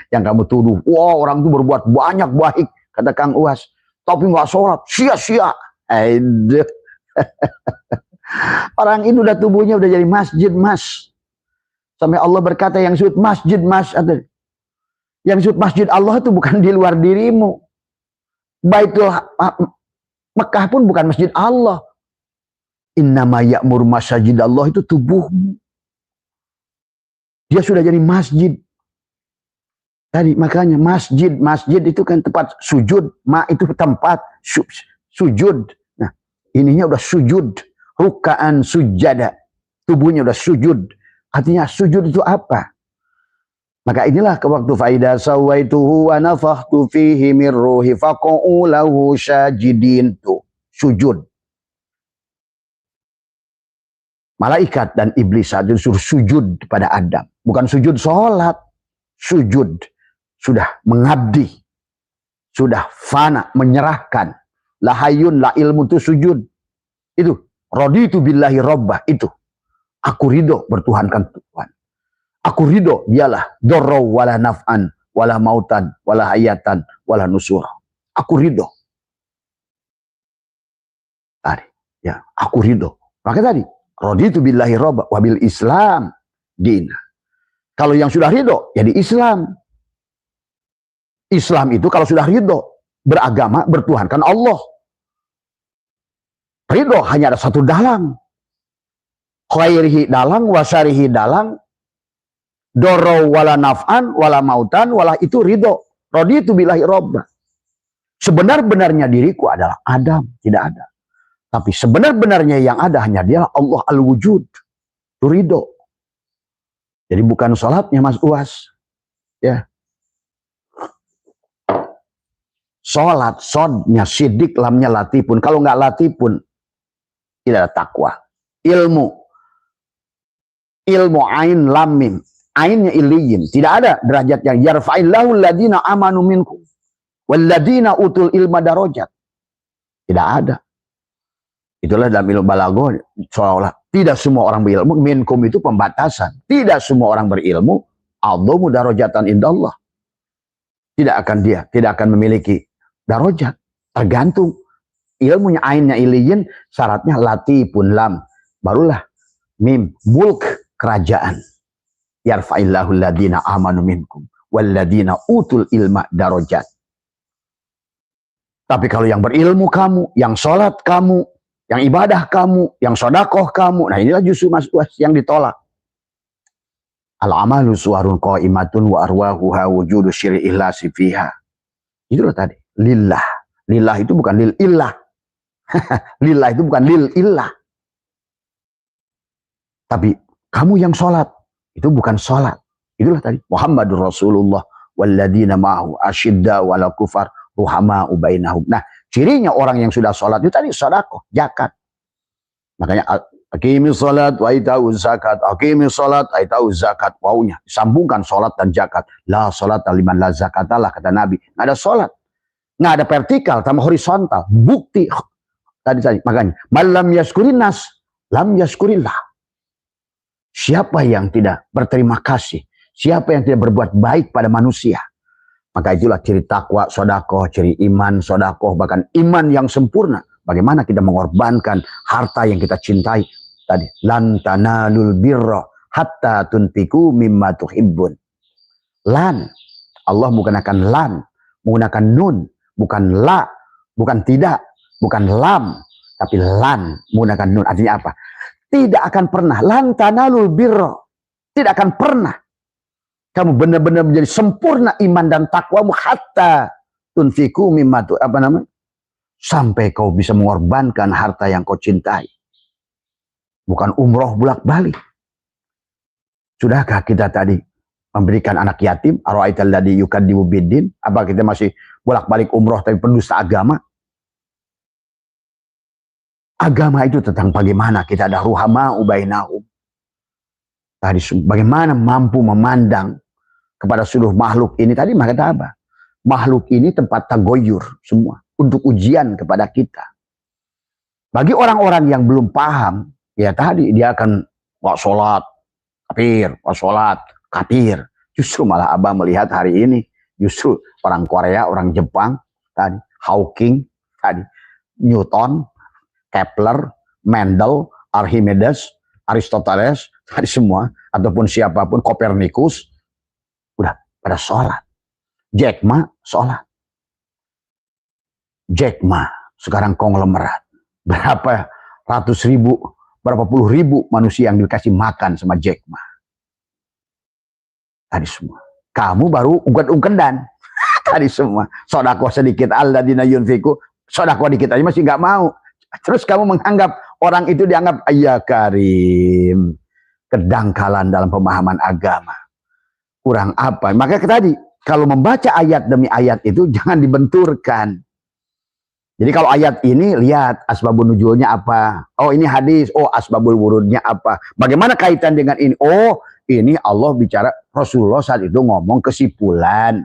yang kamu tuduh, wah orang itu berbuat banyak baik, kata Kang Uas, tapi nggak sholat, sia-sia. Orang ini udah tubuhnya udah jadi masjid, mas. Sampai Allah berkata yang disebut masjid, mas. Yang disebut masjid Allah itu bukan di luar dirimu. Baitul Mekah pun bukan masjid Allah. Innama ya'mur masjid Allah itu tubuhmu. Dia sudah jadi masjid. Tadi makanya masjid itu kan tempat sujud, itu tempat sujud. Nah, ininya udah sujud, rukaan sujada, tubuhnya udah sujud. Artinya sujud itu apa? Maka inilah ke waktu faida sawaituhu wa nafakhtu fihi mir ruhi faqa'u lahu sajidin, tuh sujud. Malaikat dan iblis saja disuruh sujud kepada Adam, bukan sujud sholat, sujud. Sudah mengabdi, sudah fana, menyerahkan. La hayyun, la ilmu itu sujud. Itu, raditu billahi rabbah, itu. Aku ridho bertuhankan Tuhan. Aku ridho, dialah dorro wala naf'an, wala mautan, wala hayatan, wala nusura. Aku ridho. Tadi, ya, aku ridho. Maka tadi, raditu billahi rabbah, wabil Islam dina. Kalau yang sudah ridho, jadi Islam. Islam itu kalau sudah ridho, beragama, bertuhankan Allah. Ridho hanya ada satu dalang. Khairihi dalang, wasarihi dalang, doro wala naf'an, wala mautan, wala itu ridho. Raditu billahi rabbah. Sebenar-benarnya diriku adalah Adam, tidak ada. Tapi sebenar-benarnya yang ada hanya dia Allah al-wujud. Itu ridho. Jadi bukan sholatnya Mas Uas. Ya. Sholat, sodnya, sidik, lamnya lati pun. Kalau nggak lati pun, tidak ada takwa. Ilmu ain lamim. Ainnya iliyin. Tidak ada derajat yang yarfa'illahu alladhina amanu minkum. Walladhina utul ilma darajat. Tidak ada. Itulah dalam ilmu balaghah. Seolah-olah tidak semua orang berilmu. Minkum itu pembatasan. Tidak semua orang berilmu. A'dhamu darajatan indallah. Tidak akan memiliki darajat, tergantung ilmunya ainnya iliyin, syaratnya latifun lam. Barulah mim, mulk, kerajaan. Yarfa'illahu alladhina amanu minkum walladhina utul ilma darajat. Tapi kalau yang berilmu kamu, yang sholat kamu, yang ibadah kamu, yang sodakoh kamu, nah inilah justru masuk yang ditolak. Al-amalu suwarun qa'imatun wa arwahuha wujudu syiri ihlasi fiha. Itulah tadi. Lillah. Lillah itu bukan lil illah. Lillah itu bukan lil illah. Tapi kamu yang sholat, itu bukan sholat. Itulah tadi. Muhammadur Rasulullah walladina ma'ahu asyidda wala kufar ruhama'u bainahum. Nah, cirinya orang yang sudah sholat itu tadi sodakoh, zakat. Makanya aqimi sholat wa ita'u zakat. Aqimi sholat wa ita'u zakat. Wawunya sambungkan sholat dan zakat. La sholat liman la zakatalah, kata Nabi. Nggak ada sholat, nggak ada vertikal sama horizontal. Bukti tadi makanya malam yaskurin nas lam yaskurillah. Siapa yang tidak berterima kasih, siapa yang tidak berbuat baik pada manusia, maka itulah ciri takwa, sodakoh, ciri iman, sodakoh, bahkan iman yang sempurna. Bagaimana kita mengorbankan harta yang kita cintai. Tadi, lan tanalul birra hatta tuntiku mimma tuhibbun. Lan, Allah menggunakan lan, menggunakan nun, bukan la, bukan tidak, bukan lam, tapi lan, menggunakan nun. Artinya apa? Tidak akan pernah, lan tanalul birra, tidak akan pernah kamu benar-benar menjadi sempurna iman dan takwamu hatta tuntiku mimma tu, apa namanya? Sampai kau bisa mengorbankan harta yang kau cintai. Bukan umroh bolak-balik. Sudahkah kita tadi memberikan anak yatim? Ara'aital ladzi yukadzibu biddin? Apa kita masih bolak-balik umroh tapi pendusta agama? Agama itu tentang bagaimana kita ada ruhama'u bainahum. Tadi bagaimana mampu memandang kepada seluruh makhluk ini. Tadi kata apa? Makhluk ini tempat tagoyur semua. Untuk ujian kepada kita. Bagi orang-orang yang belum paham, ya tadi dia akan wak sholat, kafir, wak sholat, kafir. Justru malah Abah melihat hari ini, justru orang Korea, orang Jepang, tadi Hawking, tadi Newton, Kepler, Mendel, Archimedes, Aristoteles, tadi semua, ataupun siapapun, Kopernikus, udah pada sholat. Jack Ma sholat. Jack Ma sekarang konglomerat. Berapa ratus ribu, berapa puluh ribu manusia yang dikasih makan sama Jack Ma. Tadi semua. Kamu baru ungked-ungkedan. Tadi semua. Sodakoh sedikit alladzina yunfiku. Sodakoh dikit aja masih nggak mau. Terus kamu menganggap orang itu dianggap ya karim. Kedangkalan dalam pemahaman agama. Kurang apa? Maka tadi kalau membaca ayat demi ayat itu jangan dibenturkan. Jadi kalau ayat ini lihat asbabun nuzulnya apa. Oh ini hadis. Oh asbabul wurudnya apa. Bagaimana kaitan dengan ini? Oh ini Allah bicara, Rasulullah saat itu ngomong kesimpulan.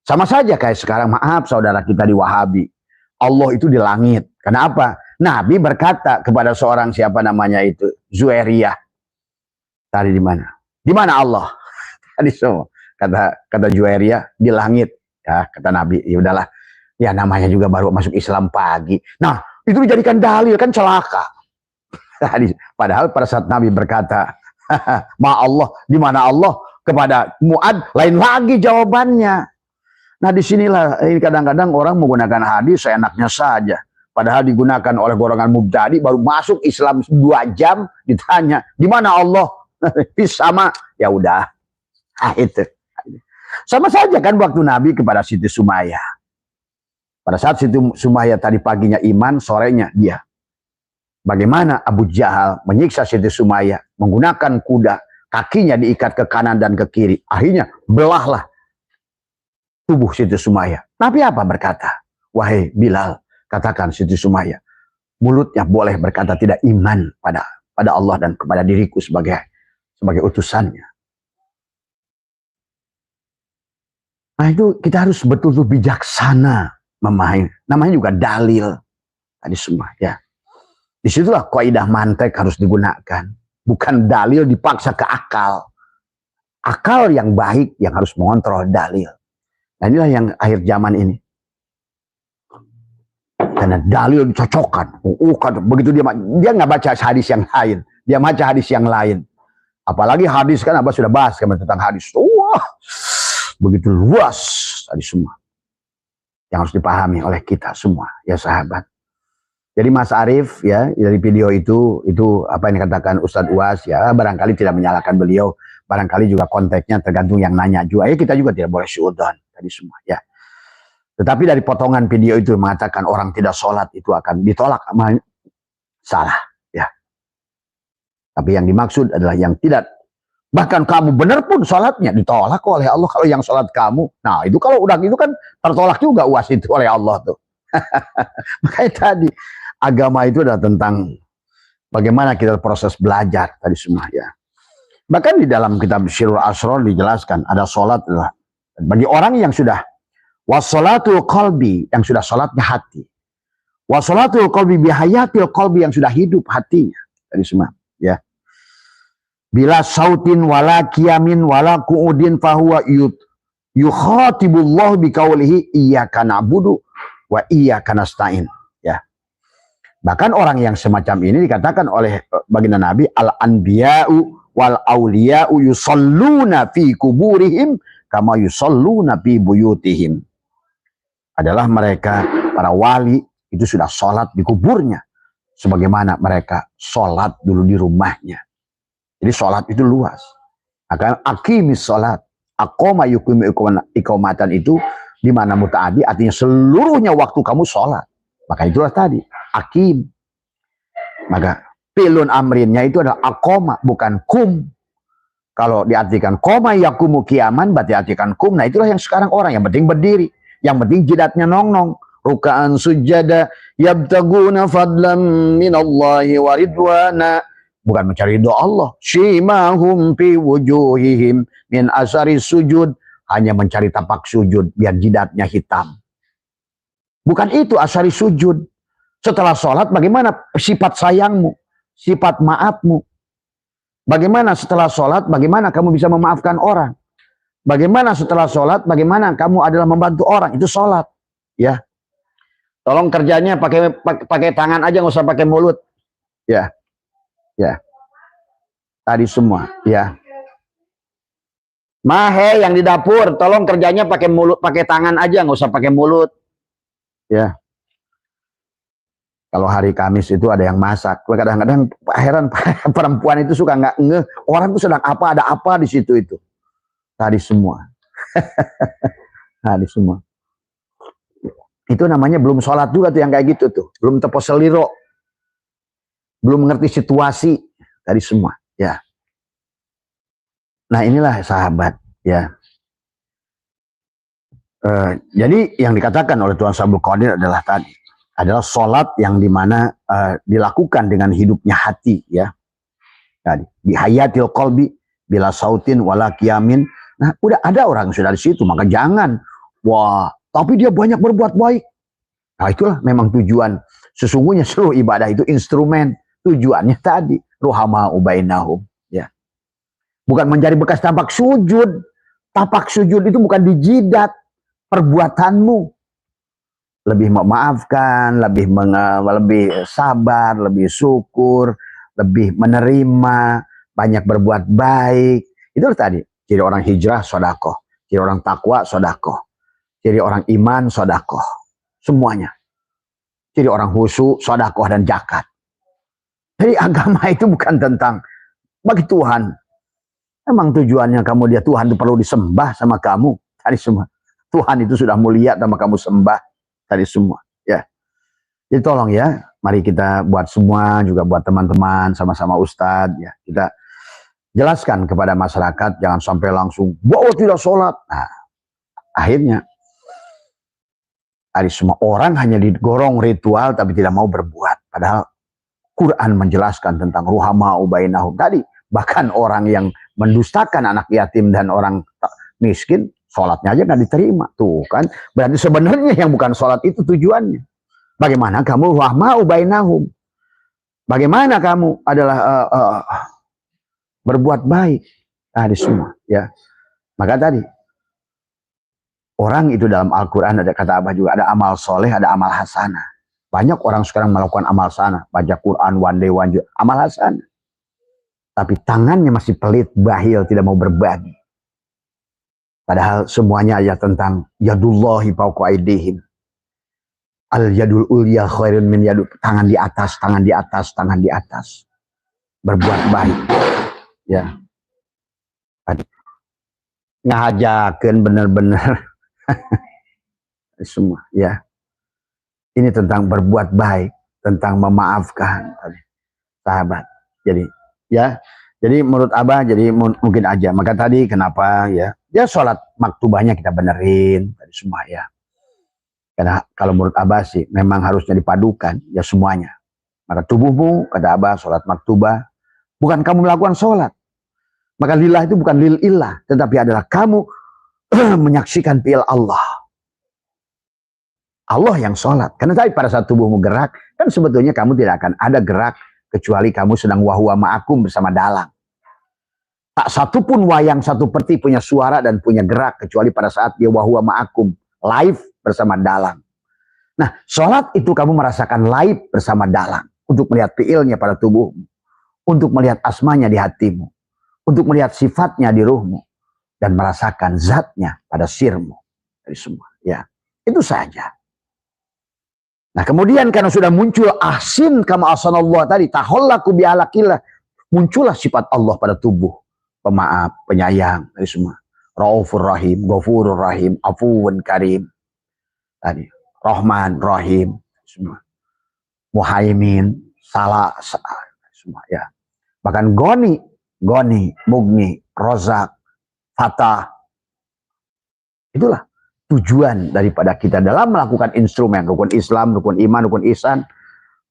Sama saja kayak sekarang, maaf saudara kita di Wahabi. Allah itu di langit. Kenapa? Nabi berkata kepada seorang siapa namanya itu, Zuhairiyah. Tadi di mana? Di mana Allah? Tadi semua. Kata Zuhairiyah di langit. Ya kata Nabi. Ya udahlah. Ya namanya juga baru masuk Islam pagi. Nah itu dijadikan dalil, kan celaka. Padahal pada saat Nabi berkata, Ma Allah, di mana Allah? Kepada Mu'ad, lain lagi jawabannya. Nah disinilah kadang-kadang orang menggunakan hadis seenaknya saja. Padahal digunakan oleh golongan mubtadi, baru masuk Islam 2 jam, ditanya, di mana Allah? Sama, ya udah. Nah itu. Sama saja kan waktu Nabi kepada Siti Sumayyah. Pada saat Siti Sumayyah tadi paginya iman, sorenya dia. Bagaimana Abu Jahal menyiksa Siti Sumayyah, menggunakan kuda, kakinya diikat ke kanan dan ke kiri. Akhirnya belahlah tubuh Siti Sumayyah. Nabi apa berkata? Wahai Bilal, katakan Siti Sumayyah, mulutnya boleh berkata tidak iman pada Allah dan kepada diriku sebagai utusannya. Nah itu kita harus betul-betul bijaksana. Memahami, namanya juga dalil tadi semua ya. Disitulah kaidah mantek harus digunakan, bukan dalil dipaksa ke akal. Akal yang baik yang harus mengontrol dalil. Nah inilah yang akhir zaman ini. Karena dalil dicocokkan. Begitu dia nggak baca hadis yang lain, dia baca hadis yang lain. Apalagi hadis kan Abah sudah bahas tentang hadis. Wah, begitu luas hadis semua yang harus dipahami oleh kita semua, ya sahabat. Jadi Mas Arief ya, dari video itu apa yang dikatakan Ustadz Uwas ya, barangkali tidak menyalahkan beliau, barangkali juga konteksnya tergantung yang nanya juga. Ya kita juga tidak boleh suudzon tadi semua ya. Tetapi dari potongan video itu mengatakan orang tidak sholat itu akan ditolak, salah ya. Tapi yang dimaksud adalah yang tidak, bahkan kamu benar pun sholatnya ditolak oleh Allah kalau yang sholat kamu. Nah itu kalau udah gitu kan tertolak juga Uwas itu oleh Allah tuh. Makanya tadi agama itu adalah tentang bagaimana kita proses belajar tadi semua ya. Bahkan di dalam kitab Syirul Asrar dijelaskan ada sholat adalah bagi orang yang sudah wassolatul qalbi, yang sudah sholatnya hati, wassolatul qalbi bihayatil qalbi, yang sudah hidup hatinya tadi semua ya. Bila sautin wala kiamin wala ku'udin fahuwa yukhatibullah biqaulihi iyyaka na'budu wa iyyaka nasta'in ya. Bahkan orang yang semacam ini dikatakan oleh baginda Nabi, al-anbiya'u wal awliya'u yusalluna fi kuburihim kama yusalluna fi buyutihim. Adalah mereka para wali itu sudah sholat di kuburnya sebagaimana mereka sholat dulu di rumahnya. Jadi sholat itu luas. Akan akimis sholat, aqoma yuqimu iqamatan itu di mana mutaadi artinya seluruhnya waktu kamu sholat. Maka itulah tadi akim. Maka pilun amrinnya itu adalah akoma, bukan kum. Kalau diartikan koma yakumu kiaman, berarti artikan kum. Nah itulah yang sekarang orang yang penting berdiri, yang penting jidatnya nong-nong, rukaan sujada yabtaguna fadlan minallahi wa ridwana, bukan mencari doa Allah. Shimahum fi wujuhihim min asari sujud, hanya mencari tapak sujud biar jidatnya hitam. Bukan itu asari sujud. Setelah sholat bagaimana sifat sayangmu, sifat maafmu. Bagaimana setelah sholat, bagaimana kamu bisa memaafkan orang. Bagaimana setelah sholat, bagaimana kamu adalah membantu orang. Itu sholat ya. Tolong kerjanya pakai tangan aja, nggak usah pakai mulut ya. Ya tadi semua ya. Mahe yang di dapur, tolong kerjanya pakai mulut, pakai tangan aja, nggak usah pakai mulut. Ya. Kalau hari Kamis itu ada yang masak. Kadang-kadang heran perempuan itu suka nggak ngeh. Orang itu sedang apa, ada apa di situ itu. Tadi semua. Tadi semua. Itu namanya belum sholat juga tuh yang kayak gitu tuh. Belum tepos seliro. Belum mengerti situasi. Tadi semua. Ya. Nah inilah sahabat ya. Jadi yang dikatakan oleh Tuan Sabul Qadir adalah tadi, adalah sholat yang dimana dilakukan dengan hidupnya hati ya. Tadi bihayatil qalbi bila sautin wala kiamin. Nah udah ada orang sudah di situ, maka jangan wah tapi dia banyak berbuat baik. Nah itulah memang tujuan. Sesungguhnya seluruh ibadah itu instrumen, tujuannya tadi ruhama ubainahum. Bukan mencari bekas tapak sujud. Tapak sujud itu bukan di jidat, perbuatanmu. Lebih memaafkan, lebih sabar, lebih syukur, lebih menerima, banyak berbuat baik. Itu tadi, ciri orang hijrah, sodakoh. Ciri orang takwa, sodakoh. Ciri orang iman, sodakoh. Semuanya. Ciri orang khusyuk, sodakoh dan zakat. Jadi agama itu bukan tentang bagi Tuhan. Emang tujuannya kamu dia Tuhan itu perlu disembah sama kamu tadi semua. Tuhan itu sudah mulia sama kamu sembah tadi semua ya. Jadi tolong ya, mari kita buat semua juga buat teman-teman sama-sama Ustadz ya. Kita jelaskan kepada masyarakat jangan sampai langsung bahwa tidak sholat. Nah, akhirnya tadi semua orang hanya digorong ritual tapi tidak mau berbuat. Padahal Quran menjelaskan tentang ruhama ubainahum tadi. Bahkan orang yang mendustakan anak yatim dan orang miskin, sholatnya aja nggak diterima. Tuh kan, berarti sebenarnya yang bukan sholat itu tujuannya. Bagaimana kamu rahma ubainahum? Bagaimana kamu adalah berbuat baik? Tadi semua ya. Maka tadi, orang itu dalam Al-Quran ada kata apa juga, ada amal soleh, ada amal hasanah. Banyak orang sekarang melakukan amal sana, baca Quran, one day, amal hasanah. Tapi tangannya masih pelit, bahil, tidak mau berbagi. Padahal semuanya ayat tentang yadullahi fawqa aydihim. Al yadul ulya khairun min yadul, tangan di atas, tangan di atas, tangan di atas. Berbuat baik. Ya. Ngajakeun bener-bener semua, ya. Ini tentang berbuat baik, tentang memaafkan sahabat. Jadi, ya. Jadi menurut Abah, jadi mungkin aja. Maka tadi kenapa ya? Ya sholat maktubahnya kita benerin tadi semua ya. Karena kalau menurut Abah sih memang harusnya dipadukan ya semuanya. Maka tubuhmu kata Abah sholat maktubah bukan kamu melakukan sholat. Maka lillah itu bukan lil illah, tetapi adalah kamu menyaksikan fi'il Allah. Allah yang sholat. Karena tadi pada saat tubuhmu gerak, kan sebetulnya kamu tidak akan ada gerak kecuali kamu sedang wahuwa ma'akum bersama dalang. Tak satupun wayang satu peti punya suara dan punya gerak kecuali pada saat dia wahuwa ma'akum live bersama dalang. Nah, sholat itu kamu merasakan live bersama dalang untuk melihat fiilnya pada tubuhmu, untuk melihat asmanya di hatimu, untuk melihat sifatnya di ruhmu, dan merasakan zatnya pada sirmu dari semua. Ya, itu saja. Nah, kemudian karena sudah muncul ahsin kama ahsanallah tadi, tahollaku bi'alakillah, muncullah sifat Allah pada tubuh. Pemaaf, penyayang, dari semua. Raufur Rahim, Ghafurur Rahim, Afuwun Karim. Tadi, Rahman, Rahim, semua. Muhaimin, Salah, semua ya. Bahkan Goni, Mugni, Rozak, Fatah. Itulah tujuan daripada kita dalam melakukan instrumen rukun Islam, rukun iman, rukun ihsan.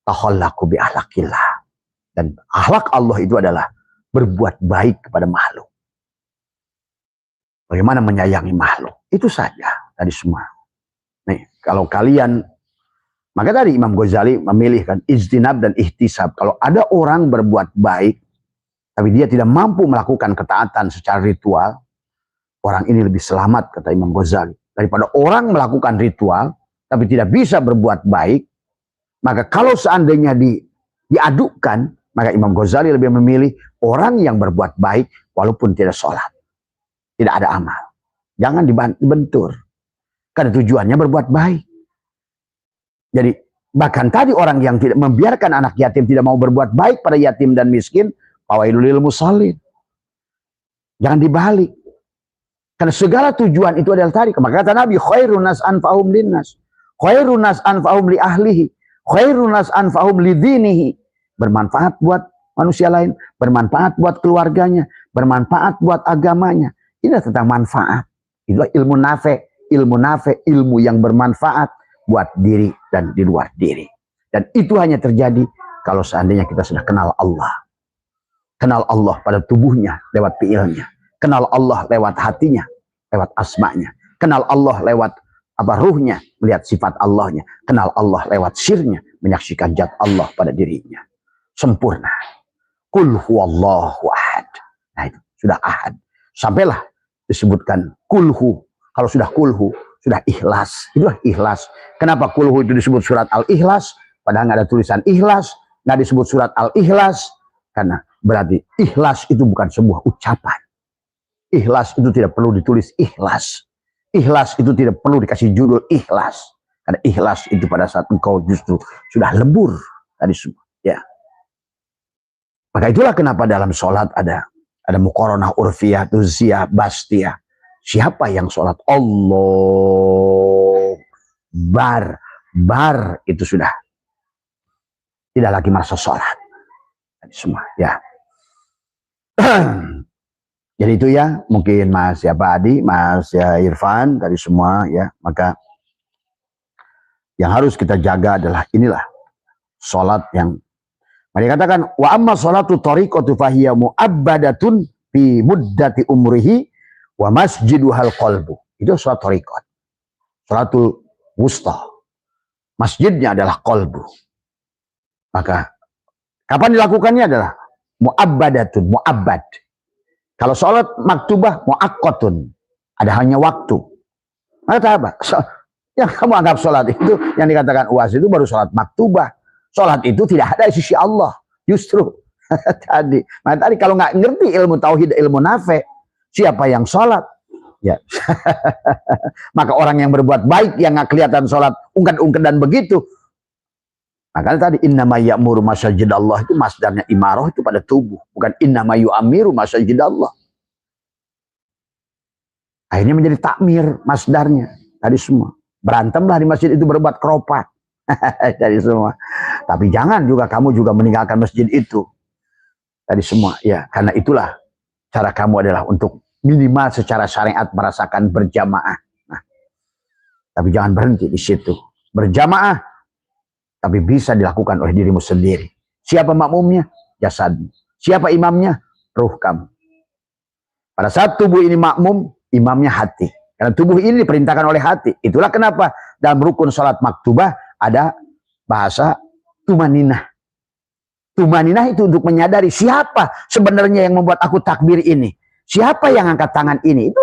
Tahollaku bi ahlakillah. Dan akhlak Allah itu adalah berbuat baik kepada makhluk. Bagaimana menyayangi makhluk. Itu saja tadi semua. Nih, kalau kalian, maka tadi Imam Ghazali memilihkan ijtinab dan ihtisab. Kalau ada orang berbuat baik, tapi dia tidak mampu melakukan ketaatan secara ritual, orang ini lebih selamat, kata Imam Ghazali. Daripada orang melakukan ritual, tapi tidak bisa berbuat baik, maka kalau seandainya diadukkan, maka Imam Ghazali lebih memilih orang yang berbuat baik walaupun tidak sholat. Tidak ada amal. Jangan dibentur. Karena tujuannya berbuat baik. Jadi bahkan tadi orang yang tidak membiarkan anak yatim tidak mau berbuat baik pada yatim dan miskin, fawailul lil musallin. Jangan dibalik. Karena segala tujuan itu adalah tadi. Maka kata Nabi, khairun nas anfa'hum linnas. Khairun nas anfa'hum li ahlihi. Khairun nas anfa'hum li dinihi. Bermanfaat buat manusia lain, bermanfaat buat keluarganya, bermanfaat buat agamanya. Ini tentang manfaat. Itulah ilmu nafe, ilmu yang bermanfaat buat diri dan di luar diri. Dan itu hanya terjadi kalau seandainya kita sudah kenal Allah. Kenal Allah pada tubuhnya lewat fiilnya. Kenal Allah lewat hatinya, lewat asmanya. Kenal Allah lewat ruhnya, melihat sifat Allahnya. Kenal Allah lewat sirnya, menyaksikan zat Allah pada dirinya. Sempurna. Qul huwallahu ahad. Nah itu sudah ahad. Sampailah disebutkan kulhu. Kalau sudah kulhu, sudah ikhlas. Itulah ikhlas. Kenapa kulhu itu disebut surat Al-Ikhlas? Padahal nggak ada tulisan ikhlas. Nggak disebut surat Al-Ikhlas. Karena berarti ikhlas itu bukan sebuah ucapan. Ikhlas itu tidak perlu ditulis ikhlas. Ikhlas itu tidak perlu dikasih judul ikhlas. Karena ikhlas itu pada saat engkau justru sudah lebur tadi semua. Ya. Maka itulah kenapa dalam sholat ada muqaranah urfiyah, tuziyah, bastiyah. Siapa yang sholat? Allah. Bar itu sudah tidak lagi merasa sholat. Tadi semua, ya. Jadi itu ya, mungkin Mas Adi, Mas Irfan, dari semua ya. Maka yang harus kita jaga adalah inilah sholat yang mereka katakan wa amma sholatu tariqatu fahiya mu'abbadatun fi muddati umrihi wa masjiduhal qalbu. Itu sholat tariqat. Sholatul wusta. Masjidnya adalah qalbu. Maka kapan dilakukannya adalah mu'abbadatun, mu'abbad. Kalau sholat maktubah mu'aqqatun, ada hanya waktu. Maka apa? Yang kamu anggap sholat itu, yang dikatakan UAS itu baru sholat maktubah. Sholat itu tidak ada di sisi Allah. Justru tadi. Nah, tadi kalau nggak ngerti ilmu tauhid, ilmu nafe, siapa yang sholat? Ya. Maka orang yang berbuat baik yang nggak kelihatan sholat, ungkit-ungkit dan begitu. Makanya tadi innama ya'muru masajidallah itu masdarnya imarah itu pada tubuh, bukan innama yu'amiru masajidallah. Akhirnya menjadi takmir masdarnya tadi semua. Berantemlah di masjid itu berbuat keropat. Tadi semua. Tapi jangan juga kamu juga meninggalkan masjid itu. Tadi semua. Ya, karena itulah cara kamu adalah untuk minimal secara syariat merasakan berjamaah. Nah, tapi jangan berhenti di situ. Berjamaah, tapi bisa dilakukan oleh dirimu sendiri. Siapa makmumnya? Jasadmu. Siapa imamnya? Ruh kamu. Pada saat tubuh ini makmum, imamnya hati. Karena tubuh ini diperintahkan oleh hati. Itulah kenapa dalam rukun sholat maktubah ada bahasa tumaninah. Tumaninah itu untuk menyadari siapa sebenarnya yang membuat aku takbir ini. Siapa yang angkat tangan ini. Itu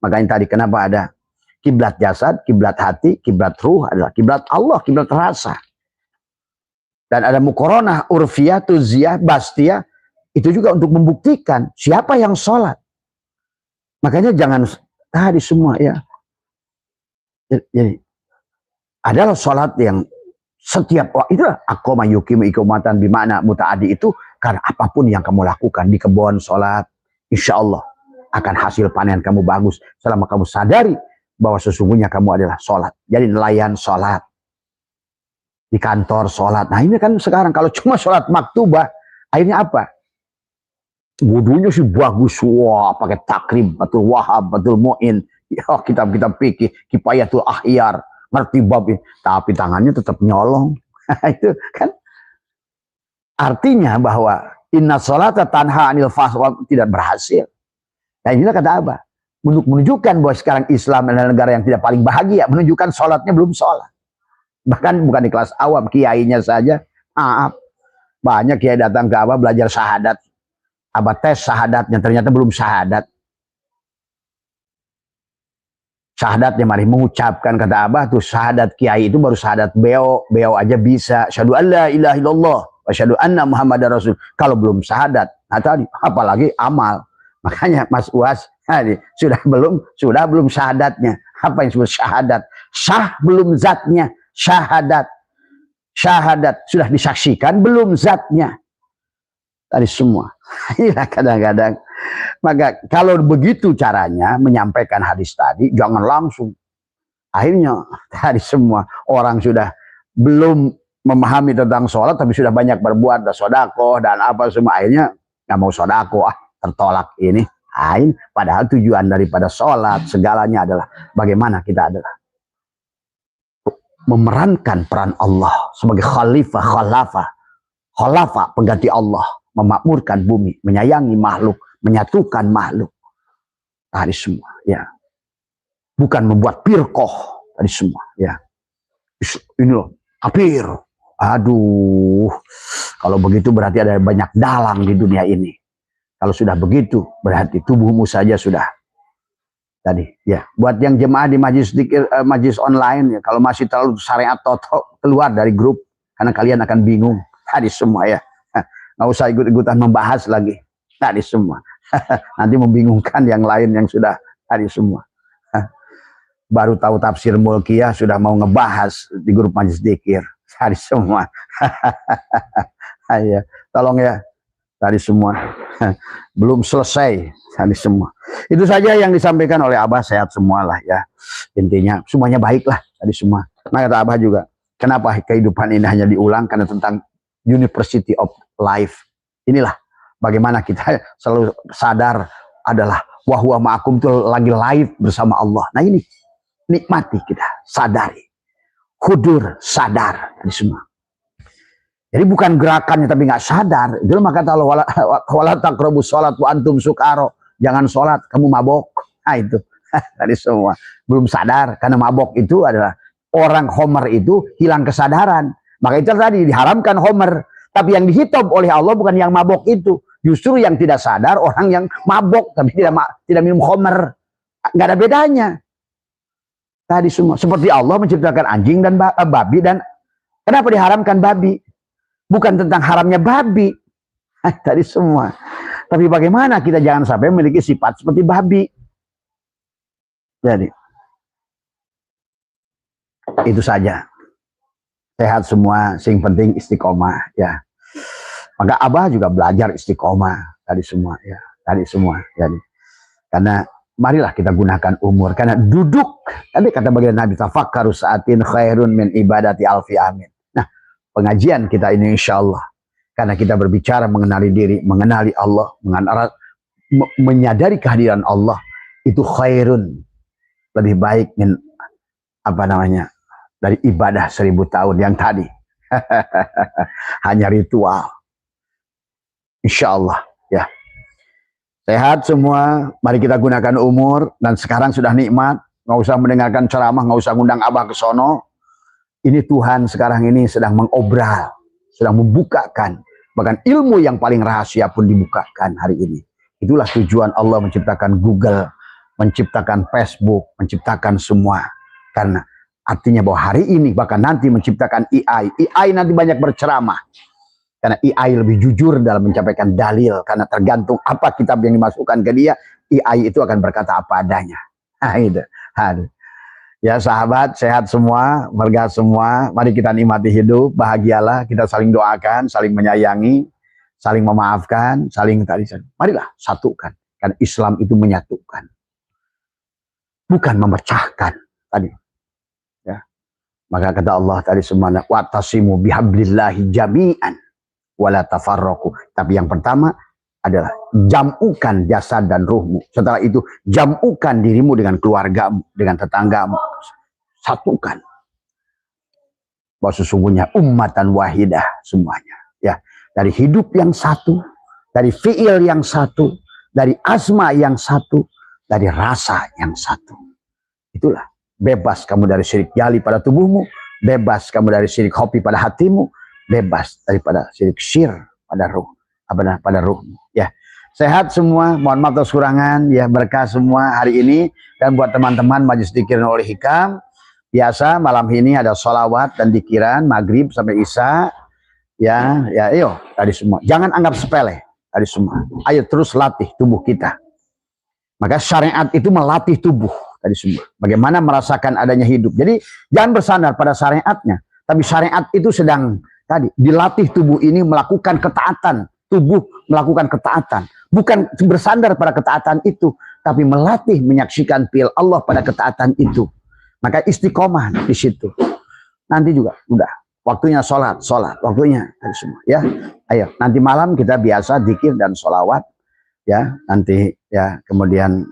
makanya tadi kenapa ada kiblat jasad, kiblat hati, kiblat ruh adalah kiblat Allah, kiblat rasa. Dan ada mukoronah, urfiyah, tuziyah, bastiyah. Itu juga untuk membuktikan siapa yang sholat. Makanya jangan tadi semua ya. Jadi adalah sholat yang setiap itulah aqama yuqimu iqamatan bimana mutaadi itu karena apapun yang kamu lakukan di kebun sholat, insya Allah akan hasil panen kamu bagus selama kamu sadari bahwa sesungguhnya kamu adalah sholat. Jadi nelayan sholat, di kantor sholat. Nah ini kan sekarang kalau cuma sholat maktubah, akhirnya apa? Wudunya sih bagus, wah pakai takrib, Batul Wahab, Batul Mu'in, ya kitab-kitab fikih, Kifayatul Ahyar, ngerti bab ini, tapi tangannya tetap nyolong. Itu kan artinya bahwa inna sholata tanha anil fahsya'i tidak berhasil. Nah inilah kata apa? Untuk menunjukkan bahwa sekarang Islam adalah negara yang tidak paling bahagia, menunjukkan sholatnya belum sholat. Bahkan bukan di kelas awam, kiainya saja, maaf, banyak kiai datang ke Abah belajar syahadat. Abah tes syahadatnya, ternyata belum syahadat. Syahadatnya mari mengucapkan, kata Abah tuh syahadat kiai itu baru syahadat beo aja bisa. Syahadu an la ilaha illallah wa syahadu anna Muhammadar Rasul. Kalau belum syahadat, nah tadi apalagi amal. Makanya Mas Uas sudah belum syahadatnya. Apa yang disebut syahadat? Syah belum zatnya, syahadat. Syahadat sudah disaksikan belum zatnya. Tadi semua. Inilah kadang-kadang. Maka kalau begitu caranya menyampaikan hadis tadi, jangan langsung. Akhirnya tadi semua orang sudah belum memahami tentang sholat, tapi sudah banyak berbuat sodako dan apa semua. Akhirnya nggak mau sodako, tertolak ini. Padahal tujuan daripada sholat segalanya adalah bagaimana kita adalah memerankan peran Allah sebagai khalifah pengganti Allah. Memakmurkan bumi, menyayangi makhluk, menyatukan makhluk. Tadi semua, ya. Bukan membuat pirkoh, tadi semua, ya. Ini loh, kafir. Aduh, kalau begitu berarti ada banyak dalang di dunia ini. Kalau sudah begitu, berarti tubuhmu saja sudah. Tadi, ya. Buat yang jemaah di majlis online, ya, kalau masih terlalu syariat toto, keluar dari grup, karena kalian akan bingung. Tadi semua, ya. Nggak usah ikut-ikutan membahas lagi. Tadi semua. Nanti membingungkan yang lain yang sudah tadi semua. Baru tahu tafsir Mulkiyah sudah mau ngebahas di grup Majelis Dzikir. Tadi semua. Ya, tolong ya. Tadi semua. Belum selesai. Tadi semua. Itu saja yang disampaikan oleh Abah, sehat semua lah ya. Intinya semuanya baik lah. Tadi semua. Nah kata Abah juga. Kenapa kehidupan ini hanya diulang? Karena tentang University of Life. Inilah bagaimana kita selalu sadar adalah wahwa ma'akum itu lagi live bersama Allah. Nah ini nikmati kita, sadari, hudur, sadar, ini semua. Jadi bukan gerakannya tapi nggak sadar. Itu maka kalau wala taqrabus sholat wa antum sukaro, jangan sholat kamu mabok. Nah itu tadi semua belum sadar karena mabok itu adalah orang homer itu hilang kesadaran. Maka itu tadi diharamkan homer. Tapi yang dihitung oleh Allah bukan yang mabok itu. Justru yang tidak sadar orang yang mabok. Tapi tidak minum homer. Nggak ada bedanya. Tadi semua. Seperti Allah menciptakan anjing dan babi, dan kenapa diharamkan babi? Bukan tentang haramnya babi. Tadi semua. Tapi bagaimana kita jangan sampai memiliki sifat seperti babi. Jadi itu saja. Sehat semua, sing penting istiqomah ya. Maka Abah juga belajar istiqomah tadi semua ya. Tadi semua. Jadi karena marilah kita gunakan umur, karena duduk tadi kata baginda Nabi, tafakkaru sa'atin khairun min ibadati alfi amin. Nah, pengajian kita ini insyaallah karena kita berbicara mengenali diri, mengenali Allah, menyadari kehadiran Allah, itu khairun, lebih baik min dari ibadah 1000 tahun yang tadi. Hanya ritual. Insyaallah ya. Sehat semua, mari kita gunakan umur, dan sekarang sudah nikmat, nggak usah mendengarkan ceramah, nggak usah ngundang Abah ke sono. Ini Tuhan sekarang ini sedang mengobral, sedang membukakan, bahkan ilmu yang paling rahasia pun dibukakan hari ini. Itulah tujuan Allah menciptakan Google, menciptakan Facebook, menciptakan semua. Karena artinya bahwa hari ini, bahkan nanti menciptakan AI. AI nanti banyak berceramah. Karena AI lebih jujur dalam menyampaikan dalil. Karena tergantung apa kitab yang dimasukkan ke dia, AI itu akan berkata apa adanya. Nah, itu. Ya sahabat, sehat semua, warga semua. Mari kita nikmati hidup, bahagialah. Kita saling doakan, saling menyayangi, saling memaafkan, marilah satukan. Karena Islam itu menyatukan. Bukan memecahkan. Tadi. Ya. Maka kata Allah tadi semuanya, wa'tasimu bihablillahi jami'an wala tafarraqu. Tapi yang pertama adalah jamukan jasad dan ruhmu. Setelah itu jamukan dirimu dengan keluargamu, dengan tetanggamu. Satukan. Bahwa sesungguhnya ummatan wahidah semuanya. Ya, dari hidup yang satu, dari fi'il yang satu, dari asma yang satu, dari rasa yang satu. Itulah. Bebas kamu dari syirik jali pada tubuhmu, bebas kamu dari syirik hobi pada hatimu, bebas daripada syirik syir pada ruhmu. Ya, sehat semua. Mohon maaf atas kekurangan. Ya, berkah semua hari ini. Dan buat teman-teman Majelis Dzikir Nurul Hikam, biasa malam ini ada sholawat dan dikiran maghrib sampai isya. Ya, ayo tadi semua. Jangan anggap sepele tadi semua. Ayo terus latih tubuh kita. Maka syariat itu melatih tubuh. Tadi semua. Bagaimana merasakan adanya hidup. Jadi jangan bersandar pada syariatnya. Tapi syariat itu sedang tadi dilatih tubuh ini melakukan ketaatan. Tubuh melakukan ketaatan. Bukan bersandar pada ketaatan itu. Tapi melatih menyaksikan pil Allah pada ketaatan itu. Maka istiqomah di situ. Nanti juga udah. Waktunya sholat. Waktunya tadi semua. Ya, ayo. Nanti malam kita biasa zikir dan sholawat. Ya, nanti ya kemudian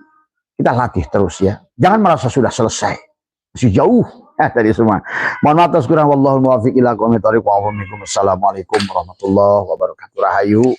kita latih terus ya. Jangan merasa sudah selesai. Masih jauh tadi semua. Mohon maaf atas kurang, wallahul muwaffiq ila aqwamit thoriq. Assalamualaikum warahmatullahi wabarakatuh. Rahayu.